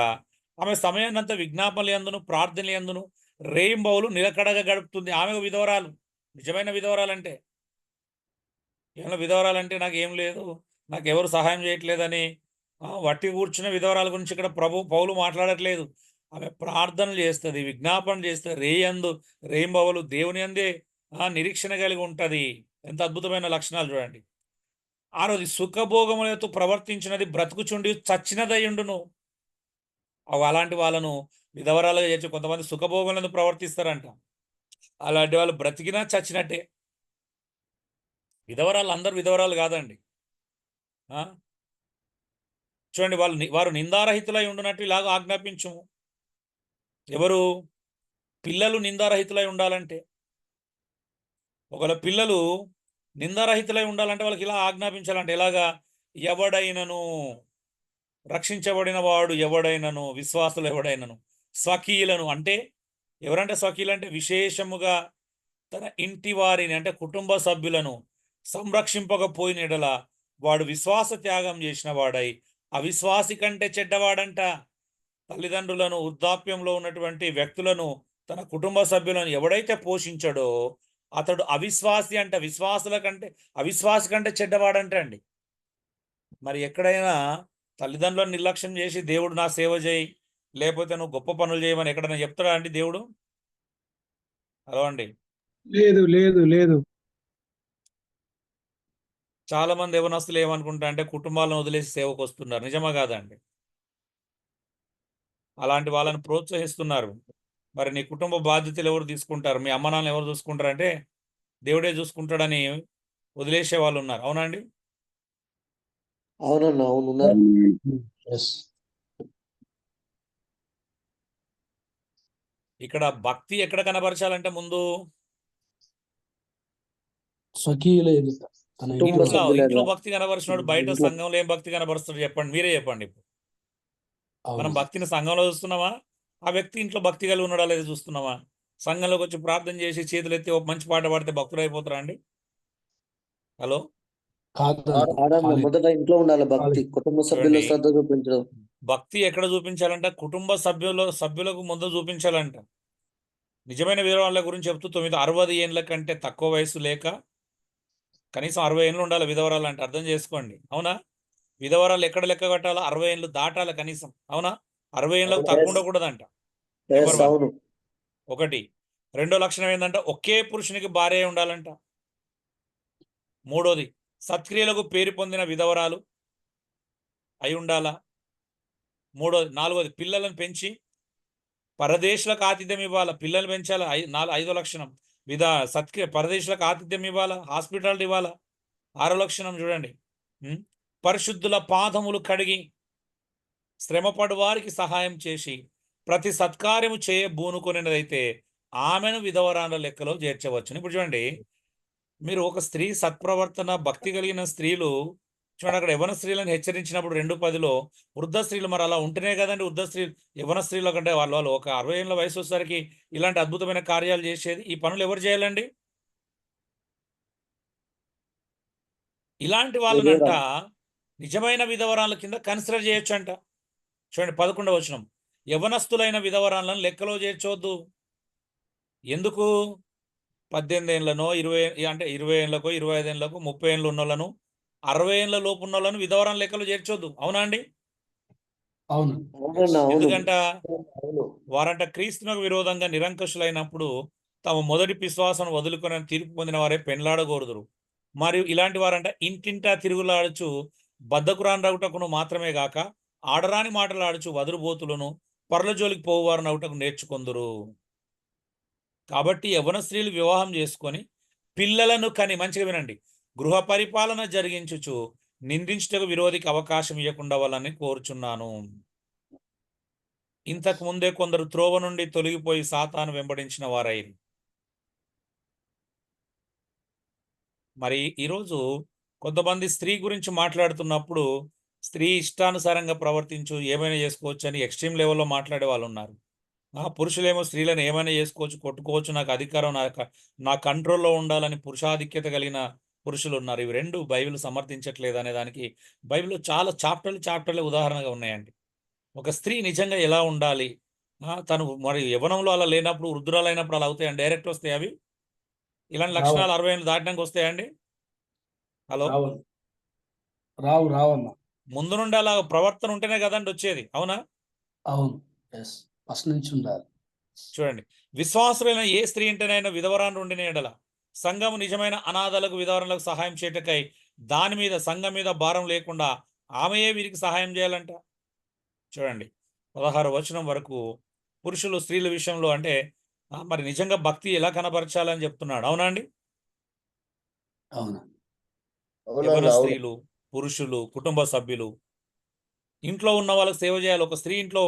ఆమె సమయాన్ని అంతా విజ్ఞాపనలు ఎందును, ప్రార్థనలు ఎందును, రేయింబౌలు నిలకడగా గడుపుతుంది. ఆమె విధవరాలు, నిజమైన విధవరాలంటే. ఏమైనా విధవరాలంటే నాకు ఏం లేదు, నాకు ఎవరు సహాయం చేయట్లేదని వట్టి కూర్చున్న విధవరాల గురించి ఇక్కడ పౌలు మాట్లాడట్లేదు. ఆమె ప్రార్థనలు చేస్తుంది, విజ్ఞాపన చేస్తుంది, రేయింబవలు దేవుని అందే నిరీక్షణ కలిగి ఉంటుంది. ఎంత అద్భుతమైన లక్షణాలు చూడండి. ఆ రోజు సుఖభోగములతో ప్రవర్తించినది బ్రతుకుచుండి చచ్చినదయ్యుండును. అలాంటి వాళ్ళను విధవరాలుగా చేర్చి, కొంతమంది సుఖభోగములను ప్రవర్తిస్తారంట, అలాంటి వాళ్ళు బ్రతికినా చచ్చినట్టే. విధవరాలు అందరు విధవరాలు కాదండి. చూడండి, వారు నిందారహితులై ఉండునట్టు ఇలాగ ఆజ్ఞాపించుము. ఎవరు? పిల్లలు నిందారహితులై ఉండాలంటే, ఒకవేళ పిల్లలు నిందారహితులై ఉండాలంటే వాళ్ళకి ఇలా ఆజ్ఞాపించాలంటే, ఎలాగా? ఎవడైనను, రక్షించబడిన వాడు ఎవడైనను, విశ్వాసులు ఎవడైనను, స్వకీయులను, అంటే ఎవరంటే స్వకీయులు అంటే విశేషముగా తన ఇంటి వారిని, అంటే కుటుంబ సభ్యులను సంరక్షింపకపోయిన ఎడల వాడు విశ్వాస త్యాగం చేసిన వాడై అవిశ్వాసి కంటే చెడ్డవాడంట. తల్లిదండ్రులను, వృద్ధాప్యంలో ఉన్నటువంటి వ్యక్తులను, తన కుటుంబ సభ్యులను ఎవడైతే పోషించాడో అతడు అవిశ్వాసి అంట. అవిశ్వాసి కంటే చెడ్డవాడంట అండి. మరి ఎక్కడైనా తల్లిదండ్రులను నిర్లక్ష్యం చేసి దేవుడు నా సేవ చేయి, లేకపోతే నువ్వు గొప్ప పనులు చేయమని ఎక్కడైనా చెప్తాడా అండి దేవుడు? హలో అండి. లేదు లేదు లేదు. చాలా మంది యవనస్తులు ఏమనుకుంటారు అంటే కుటుంబాలను వదిలేసి సేవకు వస్తున్నారు. నిజమా కాదండి? అలాంటి వాళ్ళని ప్రోత్సహిస్తున్నారు. మరి నీ కుటుంబ బాధ్యతలు ఎవరు తీసుకుంటారు? మీ అమ్మ నాన్న ఎవరు చూసుకుంటారంటే దేవుడే చూసుకుంటాడని వదిలేసే వాళ్ళు ఉన్నారు. అవునండి? అవునన్నా, అవును ఉన్నారు. ఎస్. ఇక్కడ భక్తి ఎక్కడ కనబరచాలంటే ముందు స్వకీయుల ఎదుట తన కుటుంబ ఇంట్లో సభ్యుల ఇంట్లో భక్తి కనబరిచినాడు, బయట ఇంట్లో. సంఘంలో ఏం భక్తి కనబరుస్తాడు చెప్పండి, మీరే చెప్పండి. ఇప్పుడు మనం అవును. భక్తిని సంఘంలో చూస్తున్నామా? ఆ వ్యక్తి ఇంట్లో భక్తి కలిగి ఉన్నాడా లేదా చూస్తున్నామా? సంఘంలోకి వచ్చి ప్రార్థన చేసి చేతులు ఎత్తి ఒక మంచి పాట పాడితే భక్తులు అయిపోతారా అండి? హలో, కాదన్న. ఆడన్న కాలేదు. మొదట ఇంట్లో ఉండాలి భక్తి, కుటుంబ సభ్యుల చూడండి. శ్రద్ధ చూపించడం. భక్తి ఎక్కడ చూపించాలంట? కుటుంబ సభ్యులకు ముందు చూపించాలంట. నిజమైన వివరాల గురించి చెప్తూ 60 ఏండ్ల కంటే తక్కువ వయసు లేక కనీసం 60 ఏళ్ళు ఉండాలి విధవరాలు అంటే. అర్థం చేసుకోండి. అవునా? విధవరాలు ఎక్కడ లెక్క కట్టాలా? 60 ఏళ్ళు దాటాలి కనీసం. అవునా? 60 ఏళ్ళకు తక్కువ Yes. ఉండకూడదంట. Yes, number 1. అవును. ఒకటి. రెండో లక్షణం ఏంటంటే ఒకే పురుషునికి భార్య ఉండాలంట. మూడోది, సత్క్రియలకు పేరు పొందిన విధవరాలు అయి ఉండాలా. నాలుగోది, పిల్లలను పెంచి పరదేశులకు ఆతిథ్యం ఇవ్వాలా. పిల్లలు పెంచాలా. 5వ లక్షణం. పరదేశులకు ఆతిథ్యం ఇవ్వాలా, హాస్పిటాలిటీ ఇవ్వాలా. 6వ లక్షణం చూడండి, పరిశుద్ధుల పాదములు కడిగి శ్రమపడు వారికి సహాయం చేసి ప్రతి సత్కార్యము చేయ బూనుకొనినదైతే ఆమెను విధవరాల లెక్కలో చేర్చవచ్చును. ఇప్పుడు చూడండి, మీరు ఒక స్త్రీ సత్ప్రవర్తన భక్తి కలిగిన స్త్రీలు చూడండి, అక్కడ యవన స్త్రీలను హెచ్చరించినప్పుడు 2:10లో వృద్ధ స్త్రీలు మరి అలా ఉంటేనే కదండి వృద్ధ స్త్రీలు యవన స్త్రీల కంటే వాళ్ళు ఒక 60 ఏళ్ళ వయసు వచ్చేసరికి ఇలాంటి అద్భుతమైన కార్యాలు చేసేది. ఈ పనులు ఎవరు చేయాలండి? ఇలాంటి వాళ్ళనంట నిజమైన విధవరాల కింద కన్సిడర్ చేయొచ్చు అంట. చూడండి 11వ వచనం, యవనస్తులైన విధవరాలను లెక్కలో చేర్చవద్దు. ఎందుకు? 18 ఏళ్ళనో 20 ఏళ్ళకో 25 ఏళ్ళకో 30 ఏళ్ళు ఉన్నోళ్ళను 60 ఏళ్ళ లోపు ఉన్నోళ్ళను విధవరాల లెక్కలో చేర్చొద్దు. అవునా అండి? అవును. అవునన్నా, అవును. ఎందుకంట అవును. వారంట క్రీస్తునకు విరోధంగా నిరంకుశులైనప్పుడు తమ మొదటి విశ్వాసం వదులుకొని తీర్పు పొందిన వారే పెండ్లాడకూడదురు. మరియు ఇలాంటి వారంట ఇంటింటా తిరుగులాడుచు బద్ధకురాని రౌటకును మాత్రమే గాక ఆడరాని మాటలాడుచు వదురుబోతులను పర్ల జోలికి పోవారు నౌటకు నేర్చుకొందురు. కాబట్టి యవన స్త్రీలు వివాహం చేసుకొని పిల్లలను కని, మంచిగా వినండి, గృహ పరిపాలన జరిగించుచు నిందించుటకు విరోధికి అవకాశం ఇవ్వకుండా వాళ్ళని కోరుచున్నాను. ఇంతకు ముందే కొందరు త్రోవ నుండి తొలగిపోయి సాతాను వెంబడించిన వారైరు. మరి ఈరోజు కొంతమంది స్త్రీ గురించి మాట్లాడుతున్నప్పుడు స్త్రీ ఇష్టానుసారంగా ప్రవర్తించు, ఏమైనా చేసుకోవచ్చు అని ఎక్స్ట్రీమ్ లెవెల్లో మాట్లాడే వాళ్ళు ఉన్నారు. పురుషులేమో స్త్రీలను ఏమైనా చేసుకోవచ్చు, కొట్టుకోవచ్చు, నాకు అధికారం నా కంట్రోల్లో ఉండాలని పురుషాధిక్యత కలిగిన పురుషులు ఉన్నారు. ఇవి రెండు బైబిల్ సమర్థించట్లేదు అనే దానికి బైబిల్లో చాలా చాప్టర్లు ఉదాహరణగా ఉన్నాయండి. ఒక స్త్రీ నిజంగా ఎలా ఉండాలి, తను మరి యవ్వనంలో అలా లేనప్పుడు వృద్ధురాలైనప్పుడు అలా అవుతాయండి? డైరెక్ట్ వస్తాయి అవి? ఇలాంటి లక్షణాలు 60 ఏళ్ళు దాటినాక వస్తాయండి? హలో, రావన్న. ముందు నుండి అలా ప్రవర్తన ఉంటేనే కదండి వచ్చేది. అవునా? అవును. ఎస్. ఫస్ట్ నుంచి ఉండాలి. చూడండి, విశ్వాసులైన ఏ స్త్రీ ఇంటనైనా విధవరాన్ని ఉండిన ఎడల సంఘము నిజమైన అనాథలకు విధవరాలకు సహాయం చేయటకై దాని మీద సంఘం మీద భారం లేకుండా ఆమెయే వీరికి సహాయం చేయాలంట. చూడండి 16వ వచనం వరకు పురుషులు స్త్రీల విషయంలో అంటే మరి నిజంగా భక్తి ఎలా కనబరచాలని చెప్తున్నాడు. అవునా అండి? అవును. యవన స్త్రీలు, పురుషులు, కుటుంబ సభ్యులు ఇంట్లో ఉన్న వాళ్ళకి సేవ చేయాలి. ఒక స్త్రీ ఇంట్లో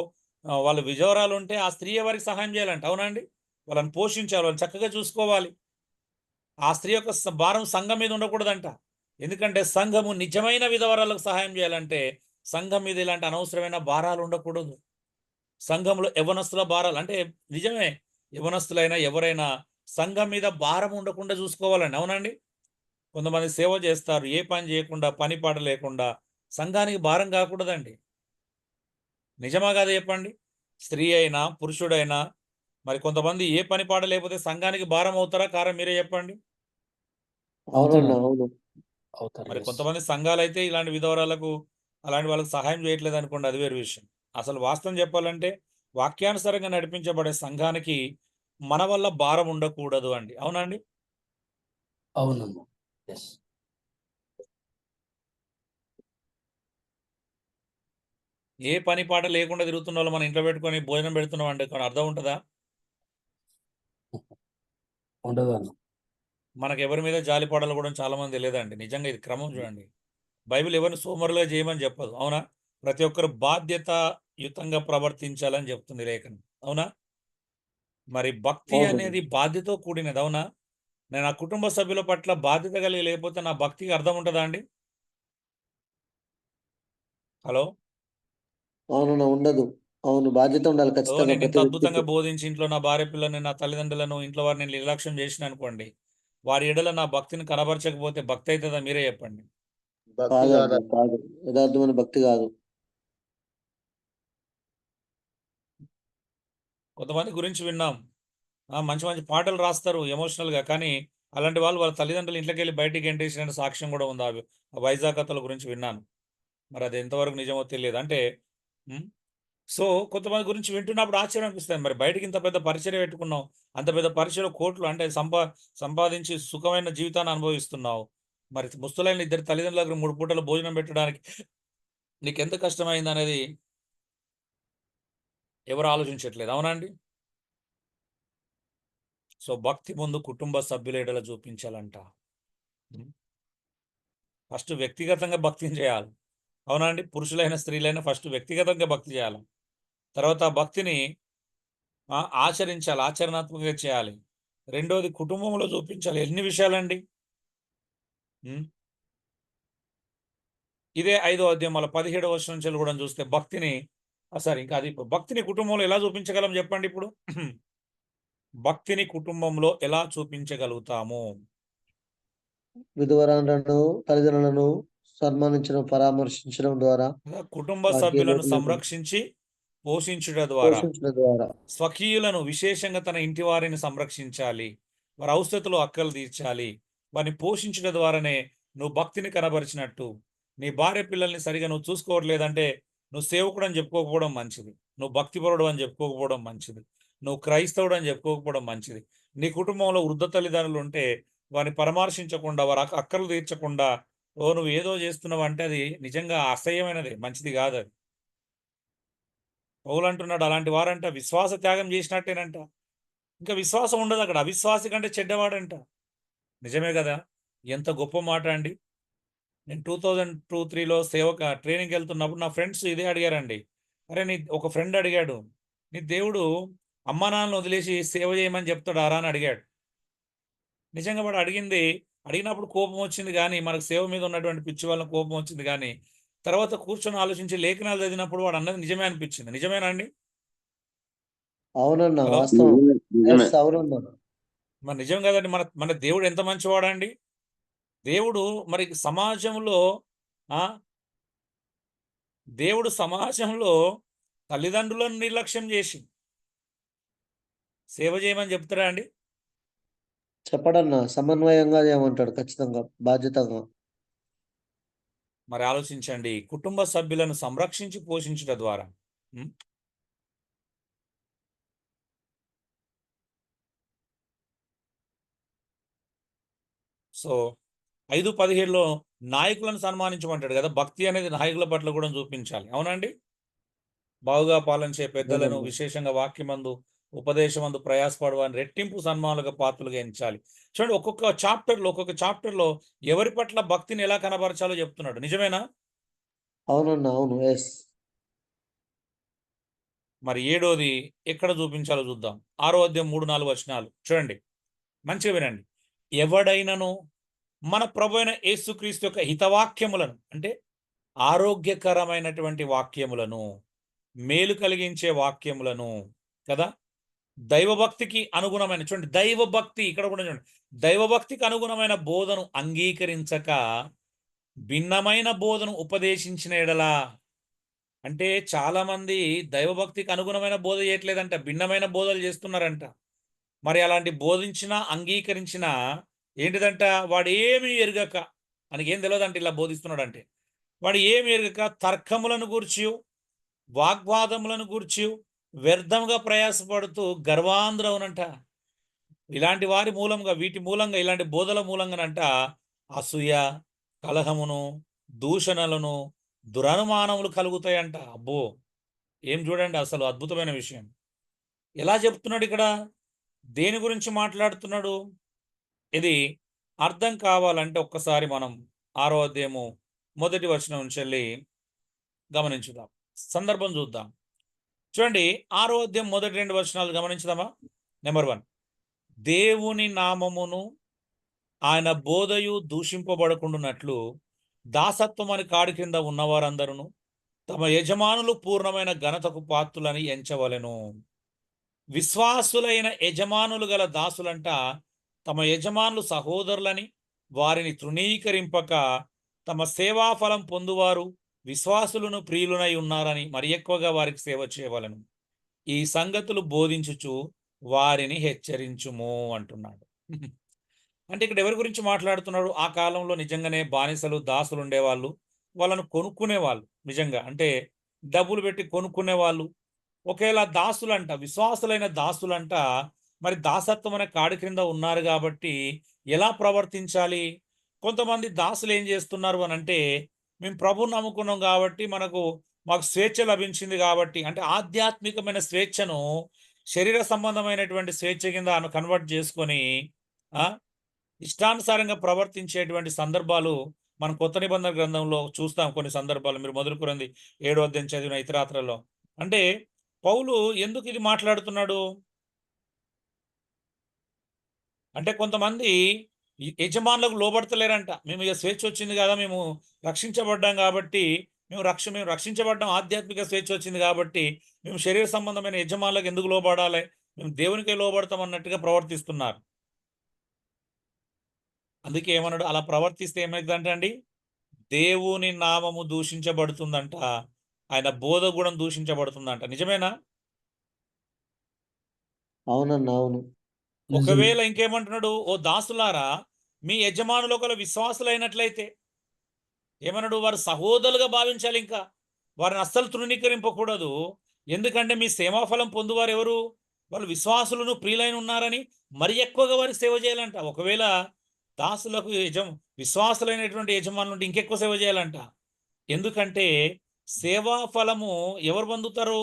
వాళ్ళ విజవరాలు ఉంటే ఆ స్త్రీ ఎవరికి సహాయం చేయాలంట. అవునా అండి? వాళ్ళని పోషించాలి, వాళ్ళని చక్కగా చూసుకోవాలి. ఆ స్త్రీ యొక్క భారం సంఘం మీద ఉండకూడదంట. ఎందుకంటే సంఘము నిజమైన విధవరాలకు సహాయం చేయాలంటే సంఘం మీద ఇలాంటి అనవసరమైన భారాలు ఉండకూడదు. సంఘంలో యవనస్తుల భారాలు అంటే నిజమే, యవనస్తులైనా ఎవరైనా సంఘం మీద భారం ఉండకుండా చూసుకోవాలండి. అవునండి? కొంతమంది సేవ చేస్తారు, ఏ పని చేయకుండా, పని పాట లేకుండా సంఘానికి భారం కాకూడదండి. నిజమా కాదా చెప్పండి? స్త్రీ అయినా పురుషుడైనా మరి కొంతమంది ఏ పని పాట లేకపోతే సంఘానికి భారం అవుతారా కారా మీరే చెప్పండి. అవునన్నా అవుతారు అవును. అవుతారు మరి yes. కొంతమంది సంఘాలైతే ఇలాంటి విధవరాలకు అలాంటి వాళ్ళకి సహాయం చేయట్లేదు అనుకోండి, అది వేరు విషయం. అసలు వాస్తవం చెప్పాలంటే వాక్యానుసారంగా నడిపించబడే సంఘానికి మన వల్ల భారం ఉండకూడదు అండి. అవునండి? అవునన్నా ఎస్. ఏ పని పాట లేకుండా తిరుగుతున్న వాళ్ళు మన ఇంట్లో పెట్టుకొని భోజనం పెడుతున్నాం అంటే అర్థం ఉంటుందా? ఉండదు అన్న. మనకు ఎవరి మీద జాలి పడాలో కూడా చాలా మంది తెలియదండి. నిజంగా ఇది క్రమం చూడండి. బైబిల్ ఎవరిని సోమరులుగా చేయమని చెప్పదు. అవునా? ప్రతి ఒక్కరు బాధ్యతాయుతంగా ప్రవర్తించాలని చెప్తుంది లేఖనం. అవునా? మరి భక్తి అవును. అనేది బాధ్యతతో కూడినది. అవునా? నేను నా కుటుంబ సభ్యుల పట్ల బాధ్యత కలిగి లేకపోతే నా భక్తికి అర్థం ఉంటుందా అండి? హలో? అవునన్నా ఉండదు. అవును, బాధ్యత ఉండాలి ఖచ్చితంగా నేను ఇంత ప్రతి అద్భుతంగా వ్యక్తికి. బోధించి ఇంట్లో నా భార్య పిల్లని, నా తల్లిదండ్రులను, ఇంట్లో వారిని నిర్లక్ష్యం చేసిన అనుకోండి, వారి ఎడల నా భక్తిని కనబరచకపోతే భక్తి అవుతుందా? మీరే చెప్పండి. భక్తి కాదన్నా కాదన్న. కాదు, యథార్థమైన భక్తి కాదు. కొంతమంది గురించి విన్నాం. మంచి మంచి పాటలు రాస్తారు ఎమోషనల్గా, కానీ అలాంటి వాళ్ళు వాళ్ళ తల్లిదండ్రులు ఇంట్లోకి వెళ్ళి బయటికి ఎంటేసిన సాక్ష్యం కూడా ఉంది. ఆ వైజాగ్ కథల గురించి విన్నాను. మరి అది ఎంతవరకు నిజమో తెలియదు. అంటే ఉమ్, సో కొంతమంది గురించి వింటున్నప్పుడు ఆశ్చర్యం అనిపిస్తుంది. మరి బయటికి ఇంత పెద్ద పరిచయం పెట్టుకున్నావు, అంత పెద్ద పరిచయం కోట్లు అంటే సంపాదించి సుఖమైన జీవితాన్ని అనుభవిస్తున్నావు. మరి ముస్తులైన ఇద్దరు తల్లిదండ్రుల దగ్గర 3 పూటలు భోజనం పెట్టడానికి నీకు ఎంత కష్టమైంది అనేది ఎవరు ఆలోచించట్లేదు. అవునండి? సో భక్తి ముందు కుటుంబ సభ్యుల ఎడల చూపించాలంట. ఫస్ట్ వ్యక్తిగతంగా భక్తిని చేయాలి. అవునండి? పురుషులైన స్త్రీలైనా ఫస్ట్ వ్యక్తిగతంగా భక్తి చేయాలి. తర్వాత ఆ భక్తిని ఆచరించాలి, ఆచరణాత్మకంగా చేయాలి. రెండోది కుటుంబంలో చూపించాలి. ఎన్ని విషయాలండి? ఇదే 5వ అధ్యాయం 17వ వచనం నుంచి కూడా చూస్తే భక్తిని సారీ ఇంకా అది భక్తిని కుటుంబంలో ఎలా చూపించగలం చెప్పండి ఇప్పుడు. భక్తిని కుటుంబంలో ఎలా చూపించగలుగుతాము? విధవరాలను తల్లిదండ్రులను సన్మానించడం, పరామర్శించడం ద్వారా, కుటుంబ వారికి ఏ సభ్యులను లోటు లేకుండా సంరక్షించి పోషించుట ద్వారా, పోషించడం ద్వారా. స్వకీయులను విశేషంగా తన ఇంటి వారిని సంరక్షించాలి, వారి అవసరతలు అక్కలు తీర్చాలి. వారిని పోషించడం ద్వారానే నువ్వు భక్తిని కనబరిచినట్టు. నీ భార్య పిల్లల్ని సరిగా నువ్వు చూసుకోవట్లేదంటే నువ్వు సేవకుడు అని చెప్పుకోకపోవడం మంచిది, నువ్వు భక్తిపరుడు అని చెప్పుకోకపోవడం మంచిది, నువ్వు క్రైస్తవుడు అని చెప్పుకోకపోవడం మంచిది. నీ కుటుంబంలో వృద్ధ తల్లిదండ్రులు ఉంటే వారిని పరామర్శించకుండా, వారి అక్కలు తీర్చకుండా నువ్వు ఏదో చేస్తున్నావు అంటే అది నిజంగా అసహ్యమైనది, మంచిది కాదు అది. పౌలు అంటున్నాడు అలాంటి వారంట విశ్వాస త్యాగం చేసినట్టేనంట. ఇంకా విశ్వాసం ఉండదు అక్కడ, అవిశ్వాసి కంటే చెడ్డవాడంట. నిజమే కదా? ఎంత గొప్ప మాట అండి. నేను 2002-3లో ట్రైనింగ్కి వెళ్తున్నప్పుడు నా ఫ్రెండ్స్ ఇదే అడిగారండి. అరే ఒక ఫ్రెండ్ అడిగాడు, నీ దేవుడు అమ్మా నాన్నలను వదిలేసి సేవ చేయమని చెప్తాడారా అని అడిగాడు. నిజంగా వాడు అడిగినప్పుడు కోపం వచ్చింది, కానీ మనకు సేవ మీద ఉన్నటువంటి పిచ్చి వల్ల కోపం వచ్చింది, కానీ తర్వాత కూర్చొని ఆలోచించి లేఖనాలు చదివినప్పుడు వాడు అన్నది నిజమే అనిపించింది. నిజమేనా అండి? అవునన్నా హలో? వాస్తవం. Yes, అవునన్నా. మరి నిజం కదండి. మన మన దేవుడు ఎంత మంచివాడండి. దేవుడు మరి సమాజంలో ఆ దేవుడు సమాజంలో తల్లిదండ్రులను నిర్లక్ష్యం చేసి సేవ చేయమని చెప్తారా అండి? చెప్పడన్నా సమన్వయంగా చేయమంటాడు ఖచ్చితంగా, బాధ్యతగా. మరి ఆలోచించండి, కుటుంబ సభ్యులను సంరక్షించి పోషించడం ద్వారా ఉం? సో 5:17లో నాయకులను సన్మానించమంటాడు కదా. భక్తి అనేది నాయకుల పట్ల కూడా చూపించాలి. అవునండి? బాగుగా పాలించే పెద్దలను నిజమన్నా. విశేషంగా వాక్యమందు ఉపదేశమందు ప్రయాసపడు వారిని రెట్టింపు సన్మానాలుగా పాత్రలుగా ఎంచాలి. చూడండి, ఒక్కొక్క చాప్టర్లో ఎవరి పట్ల భక్తిని ఎలా కనబరచాలో చెప్తున్నాడు. నిజమేనా? అవునన్నా అవును. ఎస్. మరి 7వది ఎక్కడ చూపించాలో చూద్దాం. 6వ అధ్యాయం 3-4 వచనాలు చూడండి, మంచిగా వినండి. ఎవడైనను మన ప్రభు అయిన యేసుక్రీస్తు యొక్క హితవాక్యములను, అంటే ఆరోగ్యకరమైనటువంటి వాక్యములను, మేలు కలిగించే వాక్యములను కదా, దైవభక్తికి అనుగుణమైన, చూడండి దైవభక్తి ఇక్కడ కూడా చూడండి, దైవభక్తికి అనుగుణమైన బోధను అంగీకరించక భిన్నమైన బోధను ఉపదేశించిన ఎడలా, అంటే చాలామంది దైవభక్తికి అనుగుణమైన బోధ చేయట్లేదంట, భిన్నమైన బోధలు చేస్తున్నారంట. మరి అలాంటి బోధించినా అంగీకరించినా ఏంటిదంట, వాడు ఏమి ఎరుగక, మనకేం తెలియదంటే ఇలా బోధిస్తున్నాడంటే, వాడు ఏమి ఎరుగక తర్కములను గూర్చి వాగ్వాదములను గూర్చి వ్యర్థంగా ప్రయాసపడుతూ గర్వాంధ్రవునంట. ఇలాంటి వారి మూలంగా, వీటి మూలంగా, ఇలాంటి బోధల మూలంగానంట అసూయ, కలహమును, దూషణలను, దురనుమానములు కలుగుతాయంట. అబ్బో, ఏం చూడండి, అసలు అద్భుతమైన విషయం. ఎలా చెప్తున్నాడు ఇక్కడ, దేని గురించి మాట్లాడుతున్నాడు? ఇది అర్థం కావాలంటే ఒక్కసారి మనం 6వ అధ్యాయము 1వ వచనం నుంచి వెళ్ళి గమనించుదాం, సందర్భం చూద్దాం. చూడండి, 6వ అధ్యాయం 1-2 వచనాలు గమనించుదామా. నెంబర్ 1, దేవుని నామమును ఆయన బోధయు దూషింపబడకుండానట్లు దాసత్వం అని కాడి కింద ఉన్నవారందరూ తమ యజమానులు పూర్ణమైన ఘనతకు పాత్రులని ఎంచవలెను. విశ్వాసులైన యజమానులు గల దాసులంట తమ యజమానులు సహోదరులని వారిని తృణీకరింపక తమ సేవాఫలం పొందువారు విశ్వాసులను ప్రియులునై ఉన్నారని మరి ఎక్కువగా వారికి సేవ చేయవలను. ఈ సంగతులు బోధించుచు వారిని హెచ్చరించుము అంటున్నాడు. అంటే ఇక్కడ ఎవరి గురించి మాట్లాడుతున్నాడు? ఆ కాలంలో నిజంగానే బానిసలు, దాసులు ఉండేవాళ్ళు, వాళ్ళను కొనుక్కునేవాళ్ళు. నిజంగా అంటే డబ్బులు పెట్టి కొనుక్కునేవాళ్ళు. ఒకేలా దాసులంట, విశ్వాసులైన దాసులంట మరి దాసత్వం అనే కాడి క్రింద ఉన్నారు కాబట్టి ఎలా ప్రవర్తించాలి? కొంతమంది దాసులు ఏం చేస్తున్నారు అని అంటే, మేము ప్రభువుని నమ్ముకున్నాం కాబట్టి మాకు స్వేచ్ఛ లభించింది కాబట్టి, అంటే ఆధ్యాత్మికమైన స్వేచ్ఛను శరీర సంబంధమైనటువంటి స్వేచ్ఛ కింద కన్వర్ట్ చేసుకొని ఇష్టానుసారంగా ప్రవర్తించేటువంటి సందర్భాలు మనం కొత్త నిబంధన గ్రంథంలో చూస్తాం. కొన్ని సందర్భాలు మీరు 1 కొరింథీ 7వ అధ్యాయం చదివిన ఇతరాత్రలో. అంటే పౌలు ఎందుకు ఇది మాట్లాడుతున్నాడు అంటే, కొంతమంది యజమానులకు లోబడతలేరంట. మేము ఇక స్వేచ్ఛ వచ్చింది కదా, మేము రక్షించబడ్డాం కాబట్టి, మేము రక్షించబడ్డాం, ఆధ్యాత్మిక స్వేచ్ఛ వచ్చింది కాబట్టి మేము శరీర సంబంధమైన యజమానులకు ఎందుకు లోబడాలి, మేము దేవునికే లోబడతాం అన్నట్టుగా ప్రవర్తిస్తున్నారు. అందుకే ఏమన్నాడు, అలా ప్రవర్తిస్తే ఏమైందంటే అండి, దేవుని నామము దూషించబడుతుందంట, ఆయన బోధ కూడా దూషించబడుతుందంట. నిజమేనా? అవునన్నా, అవును. ఒకవేళ ఇంకేమంటున్నాడు, ఓ దాసులారా మీ యజమానులు ఒకవేళ విశ్వాసులైనట్లయితే ఏమన్నాడు, వారు సహోదరులుగా భావించాలి. ఇంకా వారిని అస్సలు తృణీకరింపకూడదు. ఎందుకంటే మీ సేవాఫలం పొందువారు ఎవరు? వాళ్ళు విశ్వాసులను ప్రియులైన ఉన్నారని మరి ఎక్కువగా వారికి సేవ చేయాలంట. ఒకవేళ దాసులకు విశ్వాసులైనటువంటి యజమానులు ఉంటే ఇంకెక్కువ సేవ చేయాలంట. ఎందుకంటే సేవా ఫలము ఎవరు పొందుతారు?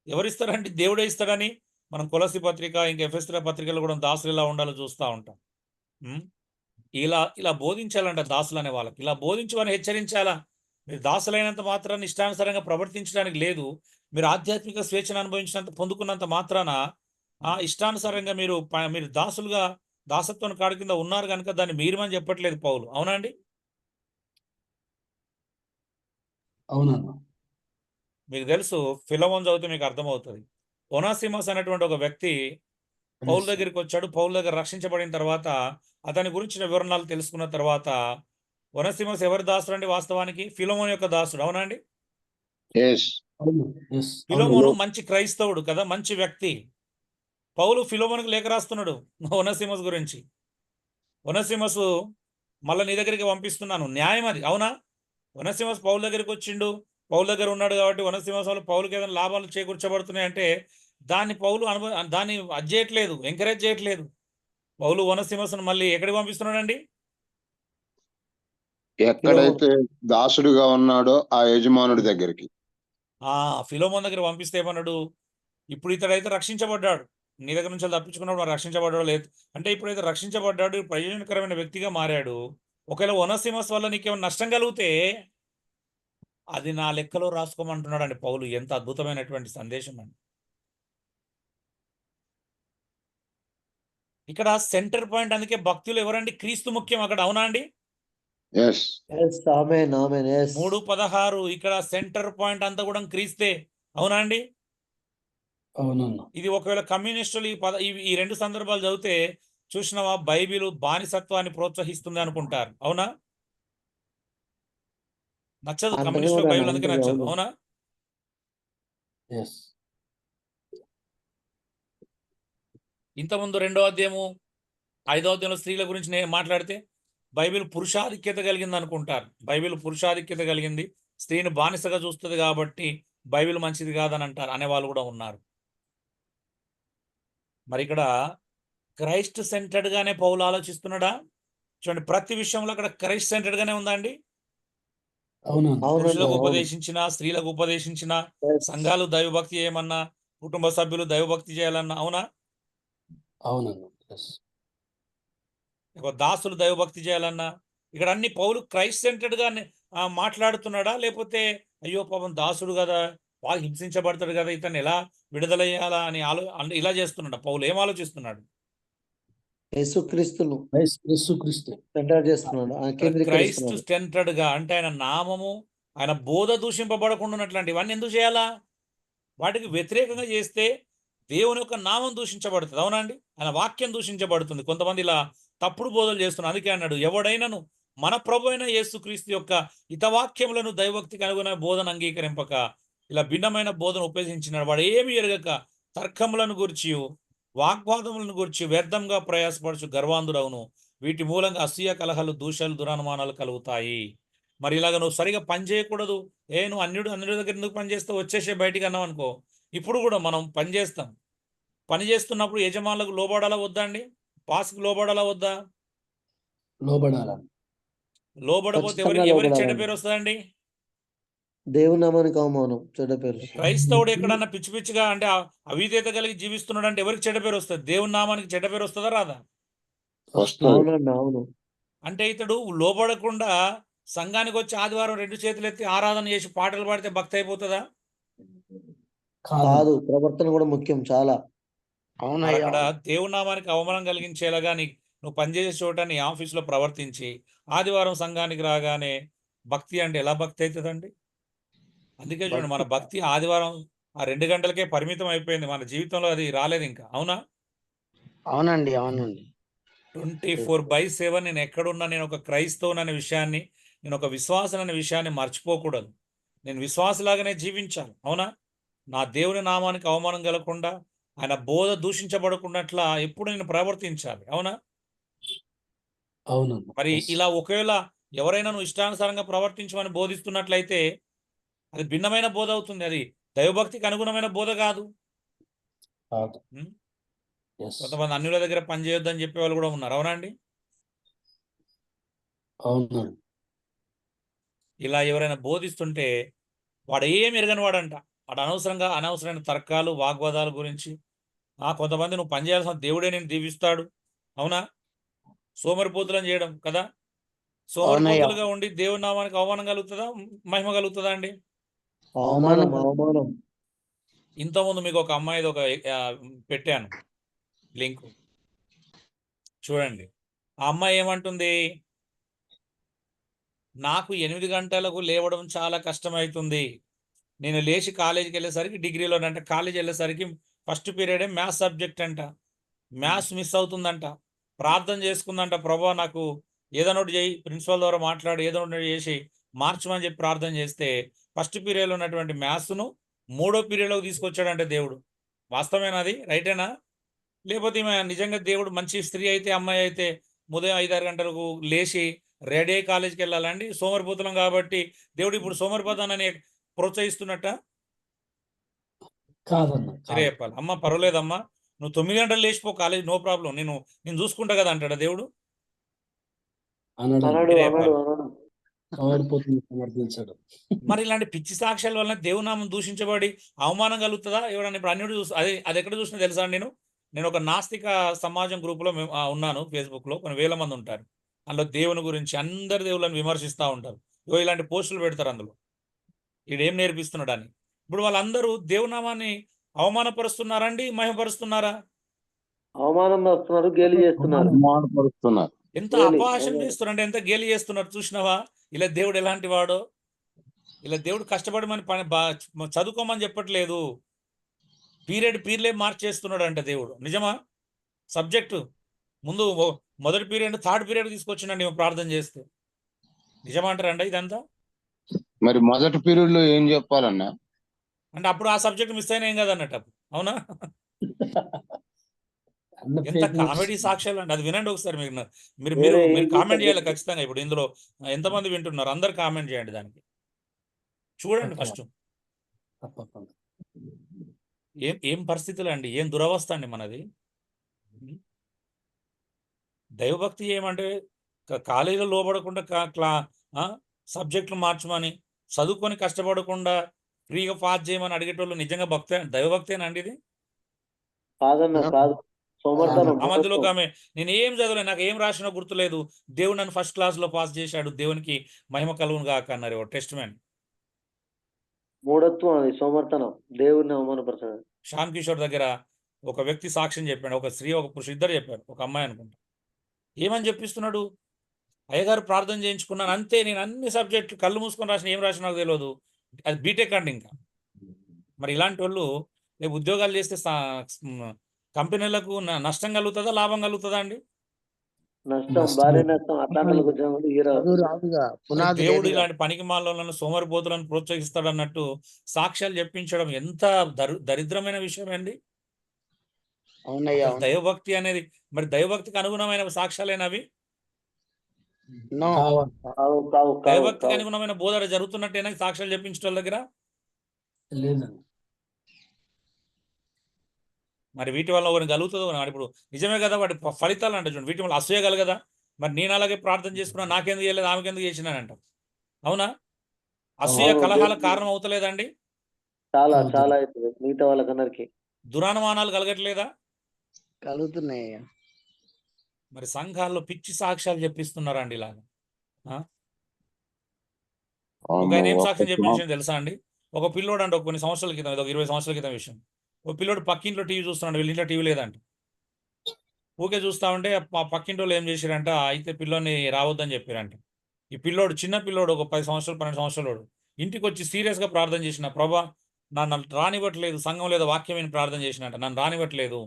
ఎవరిస్తారంటే దేవుడే ఇస్తాడని మనం కొలసి పత్రిక, ఇంకా ఎఫెసీయుల పత్రికలో కూడా దాసులు ఎలా ఉండాలో చూస్తూ ఉంటాం. ఇలా బోధించాలంట దాసులు అనే వాళ్ళకి. ఇలా బోధించి వారిని హెచ్చరించాలా. మీరు దాసులైనంత మాత్రాన్ని ఇష్టానుసారంగా ప్రవర్తించడానికి లేదు. మీరు ఆధ్యాత్మిక స్వేచ్ఛను అనుభవించినంత పొందుకున్నంత మాత్రాన ఇష్టానుసారంగా మీరు దాసులుగా దాసత్వం కాడి కింద ఉన్నారు కనుక దాన్ని మీరమని చెప్పట్లేదు పౌలు. అవునా అండి? అవునన్నా. మీకు తెలుసు, ఫిలమోన్ చదివితే మీకు అర్థమవుతుంది. ఒనాసిమస్ అనేటువంటి ఒక వ్యక్తి పౌలు దగ్గరికి వచ్చాడు. పౌలు దగ్గర రక్షించబడిన తర్వాత అతని గురించిన వివరణలు తెలుసుకున్న తర్వాత, ఒనాసిమస్ ఎవరి దాసుడు అండి? వాస్తవానికి ఫిలమోన్ యొక్క దాసుడు. అవునా అండి? ఫిలమోను మంచి క్రైస్తవుడు కదా, మంచి వ్యక్తి. పౌలు ఫిలమోనుకు లేఖ రాస్తున్నాడు ఒనాసిమస్ గురించి. ఒనాసిమస్ మళ్ళీ నీ దగ్గరికి పంపిస్తున్నాను, న్యాయం అది. అవునా? ఒనాసిమస్ పౌలు దగ్గరికి వచ్చిండు, పౌలు దగ్గర ఉన్నాడు కాబట్టి ఒనాసిమస్ వాళ్ళు పౌలుకి ఏదైనా లాభాలు చేకూర్చబడుతున్నాయి అంటే దాన్ని పౌలు దాన్ని అది చేయట్లేదు, ఎంకరేజ్ చేయట్లేదు. పౌలు ఒనాసిమస్ను మళ్ళీ ఎక్కడికి పంపిస్తున్నాడండి? ఎక్కడైతే దాసుడుగా ఉన్నాడో ఆ యజమానుడి దగ్గరికి, ఫిలోమోన్ దగ్గర పంపిస్తే ఏమన్నాడు, ఇప్పుడు ఇతడైతే రక్షించబడ్డాడు, నీ దగ్గర నుంచి తప్పించుకున్నాడు, మరి రక్షించబడ్డాడు లేదు అంటే, ఇప్పుడైతే రక్షించబడ్డాడు, ప్రయోజనకరమైన వ్యక్తిగా మారాడు. ఒకవేళ ఒనాసిమస్ వల్ల నీకేమైనా నష్టం కలిగితే అది నా లెక్కలో రాసుకోమంటున్నాడు అండి పౌలు. ఎంత అద్భుతమైనటువంటి సందేశం అండి. ఇక్కడ సెంటర్ పాయింట్. అందుకే భక్తులు ఎవరండి? క్రీస్తు ముఖ్యం అక్కడ. అవునా అండి? 3:16 ఇక్కడ సెంటర్ పాయింట్ అంతా కూడా క్రీస్తే. అవునా అండి? అవునన్నా. ఇది ఒకవేళ కమ్యూనిస్టులు ఈ 2 సందర్భాలు చదివితే చూసినావా, బైబిల్ బానిసత్వాన్ని ప్రోత్సహిస్తుంది అనుకుంటారు. అవునా? నచ్చదు, అంటనే కమ్యూనిస్ట్ కూడా బైబిల్ అందుకే అంటది, నచ్చదు. అవును. అవునా? ఎస్. ఇంతకుముందు 2వ అధ్యాయము 5వ అధ్యాయంలో స్త్రీల గురించి నేను మాట్లాడితే బైబిల్ పురుషాధిక్యత కలిగింది అనుకుంటారు. బైబిల్ పురుషాధిక్యత కలిగింది, స్త్రీని బానిసగా చూస్తుంది కాబట్టి బైబిల్ మంచిది కాదని అంటారు, అనేవాళ్ళు కూడా ఉన్నారు. మరి ఇక్కడ క్రైస్ట్ సెంటర్డ్ గానే పౌలు ఆలోచిస్తున్నాడా? చూడండి, ప్రతి విషయంలో అక్కడ క్రైస్ట్ సెంటర్డ్ గానే ఉందా అండి? అవునన్నా. అవునండి, పురుషులకు అవును. ఉపదేశించిన, స్త్రీలకు ఉపదేశించిన, Yes. సంఘాలు దైవభక్తి చేయమన్నా, కుటుంబ సభ్యులు దైవభక్తి చేయాలన్నా, అవునా? అవునన్నా. ఎస్. దాసులు దైవభక్తి చేయాలన్నా, ఇక్కడ అన్ని పౌలు క్రైస్ట్ సెంటర్డ్ గా మాట్లాడుతున్నాడా? లేకపోతే అయ్యో పాపం దాసుడు కదా, వాళ్ళు హింసించబడతాడు కదా, ఇతన్ని ఎలా విడుదల చేయాలా అని ఇలా చేస్తున్నాడు పౌలు? ఏం ఆలోచిస్తున్నాడు? యేసుక్రీస్తును యేసుక్రీస్తు. సెంటర్ చేస్తున్నాడు, ఆయన క్రైస్ట్ కేంద్రీకరిస్తున్నాడు. సెంటర్డ్ గా అంటే ఆయన నామము, ఆయన బోధ దూషింపబడకుండా ఉన్నట్లాంటి ఇవన్నీ ఎందుకు చేయాలా? వాటికి వ్యతిరేకంగా చేస్తే దేవుని యొక్క నామం దూషించబడుతుంది. అవునా అండి? ఆయన వాక్యం దూషించబడుతుంది. కొంతమంది ఇలా తప్పుడు బోధలు చేస్తున్నారు. అందుకే అన్నాడు, ఎవడైనాను మన ప్రభు అయిన యేసుక్రీస్తు యొక్క హితవాక్యములను దైవభక్తికి అనుగుణ బోధన అంగీకరింపక ఇలా భిన్నమైన బోధన ఉపయోగించినాడు. వాడు ఏమి ఎరగక తర్కములను గురించి, వాగ్వాదములను గురించి వ్యర్థంగా ప్రయాసపడుచు గర్వాంధుడవును. వీటి మూలంగా అసూయ, కలహాలు, దూషాలు, దురనుమానాలు కలుగుతాయి. మరి ఇలాగ నువ్వు సరిగా పని చేయకూడదు. నువ్వు అన్యుడి దగ్గర ఎందుకు పని చేస్తావు, వచ్చేసే బయటికి అన్నావు అనుకో. ఇప్పుడు కూడా మనం పని చేస్తాం, పని చేస్తున్నప్పుడు యజమానులకు లోబడాలా వద్దా అండి? బాస్కి లోబడాలా వద్దా? లోబడాలని. లోబడపోతే ఖచ్చితంగా ఎవరికి చెడ్డ లోబడాలండి. పేరు వస్తుందండి? దేవుని నామానికి అవమానం, చెడ్డ పేరు. క్రైస్తవుడు ఎక్కడన్నా పిచ్చి పిచ్చిగా అంటే అవిధేయత కలిగి జీవిస్తున్నాడు అంటే ఎవరికి చెడ్డ పేరు వస్తుంది? దేవుని నామానికి చెడ్డ పేరు వస్తుందా రాదా? వస్తుంది. అవునండి, అవును. అంటే ఇతడు లోబడకుండా సంఘానికి వచ్చి ఆదివారం 2 చేతులు ఎత్తి ఆరాధన చేసి పాటలు పాడితే భక్తి అయిపోతుందా? కాదు, ప్రవర్తన కూడా ముఖ్యం చాలా. మరి అక్కడ దేవుని నామానికి అవమానం కలిగించేలాగా నువ్వు పనిచేసే చోట నీ ఆఫీసులో ప్రవర్తించి ఆదివారం సంఘానికి రాగానే భక్తి అంటే ఎలా భక్తి అవుతుందండి? అందుకే చూడండి, మన భక్తి ఆదివారం ఆ 2 గంటలకే పరిమితం అయిపోయింది. మన జీవితంలో అది రాలేదు ఇంకా. అవునా? అవునండి, అవునండి. 24/7 నేను ఎక్కడున్నా నేను ఒక క్రైస్తవుని అనే విషయాన్ని, నేను ఒక విశ్వాసం అనే విషయాన్ని మర్చిపోకూడదు. నేను విశ్వాసలాగానే జీవించాలి. అవునా? నా దేవుని నామానికి అవమానం కలగకుండా, ఆయన బోధ దూషించబడకున్నట్లా ఎప్పుడు నేను ప్రవర్తించాలి. అవునా? అవునన్నా. మరి ఎస్. ఇలా ఒకవేళ ఎవరైనా నువ్వు ఇష్టానుసారంగా ప్రవర్తించమని బోధిస్తున్నట్లయితే అది భిన్నమైన బోధ అవుతుంది. అది దైవభక్తికి అనుగుణమైన బోధ కాదు. కాదు. ఉం? ఎస్. కొంతమంది అన్యుల దగ్గర పని చేయొద్దని చెప్పే వాళ్ళు కూడా ఉన్నారు. అవునా అండి? అవునండి. ఇలా ఎవరైనా బోధిస్తుంటే వాడు ఏమి ఎరగని వాడంట. వాడు అనవసరమైన తర్కాలు, వాగ్వాదాల గురించి కొంతమంది నువ్వు పని చేయాల్సిన దేవుడే నేను దీవిస్తాడు. అవునా? సోమరిపోతులను చేయడం కదా. సోమరిపోతులుగా ఉండి దేవుని నామానికి అవమానం కలుగుతుందా, మహిమ కలుగుతుందా అండి? అవమానం, అవమానం. ఇంతకుముందు మీకు ఒక అమ్మాయిది ఒక పెట్టాను లింక్ చూడండి. ఆ అమ్మాయి ఏమంటుంది? నాకు 8 గంటలకు లేవడం చాలా కష్టమవుతుంది. నేను లేచి కాలేజీకి వెళ్ళేసరికి డిగ్రీలో అంటే కాలేజీ వెళ్ళేసరికి ఫస్ట్ పీరియడే మ్యాథ్స్ సబ్జెక్ట్ అంట. మ్యాథ్స్ మిస్ అవుతుందంట. ప్రార్థన చేసుకుందంట, ప్రభా నాకు ఏదైనా ఒకటి చేయి, ప్రిన్సిపల్ ద్వారా మాట్లాడి ఏదో ఒకటి చేసి మార్చమని చెప్పి ప్రార్థన చేస్తే ఫస్ట్ పీరియడ్లో ఉన్నటువంటి మ్యాథ్స్ను 3వ పీరియడ్లోకి తీసుకొచ్చాడంటే దేవుడు. వాస్తవేనా? అది రైటేనా? లేకపోతే ఈమె నిజంగా దేవుడు మంచి స్త్రీ అయితే, అమ్మాయి అయితే ఉదయం 5-6 గంటలకు లేచి రెడీ అయ్యి కాలేజీకి వెళ్ళాలండి? సోమరిపోతున్నాం కాబట్టి దేవుడు ఇప్పుడు సోమరిపోతానని ప్రోత్సహిస్తున్నట్ట? కాదన్నా. సరే చెప్పాలి. అమ్మ పర్వాలేదమ్మా, నువ్వు 9 గంటలు లేచిపో కాలేజ్, నో ప్రాబ్లం, నేను చూసుకుంటా కదా అంటాడా దేవుడు? అనడం. అనడు, మీరే అనడు, చెప్పాలి. అనడు. సోమరిపోతుని సమర్థించడం. మరి ఇలాంటి పిచ్చి సాక్ష్యాల వల్ల దేవునామం దూషించబడి అవమానం కలుగుతుందా? ఎవరన్నా ఇప్పుడు అన్యుడు అది ఎక్కడ చూసినా తెలుసా అండి? నేను ఒక నాస్తిక సమాజం గ్రూప్లో ఉన్నాను ఫేస్బుక్లో. కొన్ని వేల మంది ఉంటారు. అందులో దేవుని గురించి అందరి దేవుళ్ళని విమర్శిస్తూ ఉంటారు. ఇలాంటి పోస్టులు పెడతారు అందులో, వీడేం నేర్పిస్తున్నాడు అని. ఇప్పుడు వాళ్ళందరూ దేవునామాన్ని అవమానపరుస్తున్నారండి, మహిమపరుస్తున్నారా? అవమానం వస్తున్నారు, గేలి చేస్తున్నారు. అవమానపరుస్తున్నారు. ఎంత గేలి, అపహాస్యం అవును. చేస్తున్నారంటే, ఎంత గేలి చేస్తున్నారు చూసినావా? ఇలా దేవుడు ఎలాంటి వాడో. ఇలా దేవుడు కష్టపడి మన పని చదువుకోమని చెప్పట్లేదు, పీరియడ్లే మార్చేస్తున్నాడు అంట దేవుడు. నిజమా? సబ్జెక్టు ముందు మొదటి పీరియడ్ 3rd పీరియడ్ తీసుకొచ్చిండండి ప్రార్థన చేస్తే. నిజమంటారంట ఇదంతా? మరి మొదటి పీరియడ్ లో ఏం చెప్పాలన్నా? అంటే అప్పుడు ఆ సబ్జెక్ట్ మిస్ అయినా ఏం కదా అన్నట్టు అప్పుడు. అవునా? అన్న ఎంత fake news. కామెడీ సాక్ష్యాలు అండి. అది వినండి ఒకసారి. మీరు మీరు వేరే మీరు ఏం మీరు కామెంట్ చేయాలి చెప్పలేదు. ఖచ్చితంగా. ఇప్పుడు ఇందులో ఎంతమంది వింటున్నారు అందరు కామెంట్ చేయండి దానికి. చూడండి Okay. ఫస్ట్. తప్పకుండా. ఏం ఏం పరిస్థితులు అండి, ఏం దురవస్థ అండి మనది. దైవభక్తి ఏమంటే కాలేజీలో లోబడకుండా సబ్జెక్టులు మార్చమని, చదువుకొని కష్టపడకుండా ఫ్రీగా పాస్ చేయమని అడిగేటోళ్ళు నిజంగా దైవభక్తేనండి ఇది? కాదన్న కాదు. సోమర్థనం ఆ మధ్యలో ఒక ఆమె, నేను ఏం చదవలేదు, నాకు ఏం రాసినా గుర్తులేదు, దేవుడు నన్ను ఫస్ట్ క్లాస్ లో పాస్ చేశాడు, దేవునికి మహిమ కలుగును గాక అన్నారు టెస్ట్ మ్యాన్. మూఢత్వం, అది సోమర్థనం, దేవుడిని అవమానపరచడం. శ్యామ్ కిషోర్ దగ్గర ఒక వ్యక్తి సాక్ష్యం చెప్పాడు, ఒక స్త్రీ ఒక పురుషుడు ఇద్దరు చెప్పారు, ఒక అమ్మాయి అనుకుంటా. ఏమని చెప్పిస్తున్నాడు? అయ్యగారు ప్రార్థన చేయించుకున్నాను అంతే, నేను అన్ని సబ్జెక్టులు కళ్ళు మూసుకొని రాసిన, ఏం రాసిన నాకు తెలియదు. అది బీటెక్ అండి. ఇంకా మరి ఇలాంటి వాళ్ళు రేపు ఉద్యోగాలు చేస్తే కంపెనీలకు నష్టం కలుగుతుందా లాభం కలుగుతుందా అండి? నష్టం, భారీ నష్టం. అట్లాంటి చదువు రాదుగా, పునాది దేవుడు లేదుగా. ఇలాంటి పనికి మాలను సోమరిపోతులను ప్రోత్సహిస్తాడు అన్నట్టు సాక్ష్యాలు చెప్పించడం ఎంత దరిద్రమైన విషయం అండి. అవునయ్యా. దైవభక్తి అనేది, మరి దైవభక్తికి అనుగుణమైన సాక్ష్యాలేనవి? నో. కావాలి. కావు కావు కావు దైవభక్తికి కావు. అనుగుణమైన బోధన జరుగుతున్నట్టేనా సాక్ష్యాలు చెప్పించడం దగ్గర? లేదండి. మరి వీటి వల్ల ఒకటి కలుగుతుందో ఇప్పుడు నిజమే కదా, వాటి ఫలితాలు అంటే చూడండి, వీటి వల్ల అసూయ కలగదా? మరి నేను అలాగే ప్రార్థన చేసుకున్నా, నాకెందుకు చేయలేదు, ఆమెకెందుకు చేసినానంట. అవునా? అసూయ అవును, కలహాలకు కారణం అవుతలేదండి? చాలా అవుతుంది. చాలా అవుతుంది మిగతా వాళ్ళకందరికి. దురానుమానాలు కలగట్లేదా? కలుగుతున్నాయ్యా. మరి సంఘాల్లో పిచ్చి సాక్ష్యాలు చెప్పిస్తున్నారండి ఇలాగా. ఒక ఆయన ఏం సాక్ష్యం చెప్పిన విషయం తెలుసా అండి? ఒక పిల్లోడు అంటే కొన్ని సంవత్సరాల క్రితం, ఒక 20 సంవత్సరాల క్రితం విషయం. ఒక పిల్లోడు పక్కింట్లో టీవీ చూస్తున్నాడు, వీళ్ళ ఇంట్లో టీవీ లేదంట. ఊకే చూస్తా ఉంటే పక్కింటి వాళ్ళు ఏం చేశారంట, అయితే పిల్లోని రావద్దని చెప్పారంట. ఈ పిల్లోడు, చిన్న పిల్లోడు, ఒక 10 సంవత్సరాలు 12 సంవత్సరాలు ఇంటికి వచ్చి సీరియస్గా ప్రార్థన చేసిన, ప్రభా నన్ను రానివ్వట్లేదు, సంఘం లేదా వాక్యం అని ప్రార్థన చేసినట్ట, నన్ను రానివ్వట్లేదు,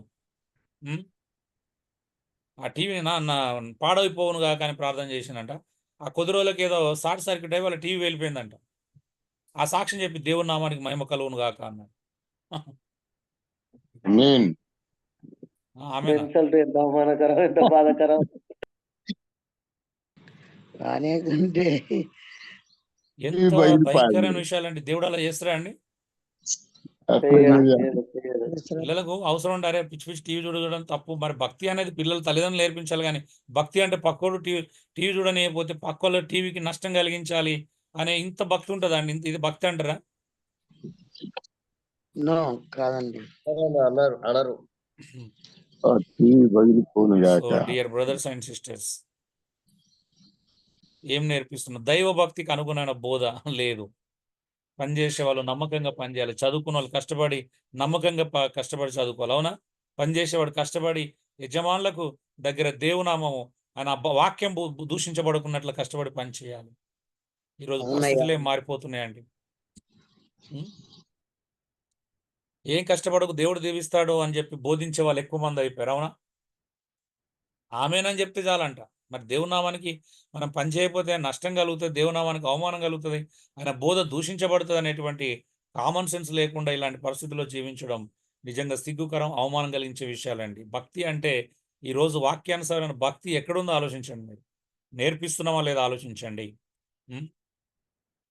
ఆ టీవీ నా పాడైపోవునుగా కానీ ప్రార్థన చేసినంట. ఆ కొద్ది రోజులకి ఏదో షార్ట్ సర్క్యూట్ అయ్యి వాళ్ళ టీవీ వెళ్ళిపోయిందంట. ఆ సాక్ష్యం చెప్పి దేవుని నామానికి మహిమ కలుగును గాక అన్నాడు. ఆమె ఇన్సల్ట్, ఎంత అవమానకరం, ఎంత బాధాకరం. రానే కంటే ఎంత భయంకరమైన విషయాలండి. దేవుడు అలా చేస్తారా అండి? పిల్లలకు అవసరం ఉండారే పిచ్చి పిచ్చి టీవీ చూడడం తప్పు. మరి భక్తి అనేది పిల్లలు తల్లిదండ్రులు నేర్పించాలి. కానీ భక్తి అంటే పక్కోడు టీవీ చూడనియకపోతే పక్కోళ్ళు టీవీకి నష్టం కలిగించాలి అనే ఇంత భక్తి ఉంటుందండి? ఇది భక్తి అంటారా? నో, కాదండి. అన్నారు అనరు. So dear brothers and sisters, ఏం నేర్పిస్తున్నారు? దైవ భక్తికి అనుగుణమైన బోధ లేదు. పనిచేసే వాళ్ళు నమ్మకంగా పనిచేయాలి. చదువుకున్న వాళ్ళు కష్టపడి నమ్మకంగా కష్టపడి చదువుకోవాలి. అవునా? పనిచేసేవాడు కష్టపడి యజమానులకు దగ్గర దేవునామము ఆయన వాక్యం దూషించబడుకున్నట్లు కష్టపడి పని చేయాలి. ఈరోజు పరిస్థితులు ఏం మారిపోతున్నాయండి. ఏం కష్టపడకు దేవుడు దీవిస్తాడు అని చెప్పి బోధించే వాళ్ళు ఎక్కువ మంది అయిపోయారు. అవునా? ఆమెనని చెప్తే చాలంట. మరి దేవునామానికి మనం పని చేయకపోతే నష్టం కలుగుతుంది, దేవునామానికి అవమానం కలుగుతుంది, ఆయన బోధ దూషించబడుతుంది అనేటువంటి కామన్ సెన్స్ లేకుండా ఇలాంటి పరిస్థితుల్లో జీవించడం నిజంగా సిగ్గుకరం, అవమానం కలిగించే విషయాలండి. భక్తి అంటే ఈరోజు వాక్యానుసారమైన భక్తి ఎక్కడుందో ఆలోచించండి. మీరు నేర్పిస్తున్నామా లేదా ఆలోచించండి.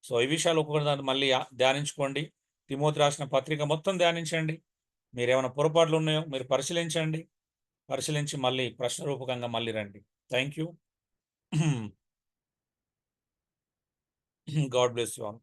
సో ఈ విషయాలు ఒక్కొక్కటి మళ్ళీ ధ్యానించుకోండి. తిమోతి రాసిన పత్రిక మొత్తం ధ్యానించండి. మీరేమైనా పొరపాట్లు ఉన్నాయో మీరు పరిశీలించండి. పరిశీలించి మళ్ళీ ప్రశ్న రూపకంగా మళ్ళీ రండి. Thank you. God bless you all.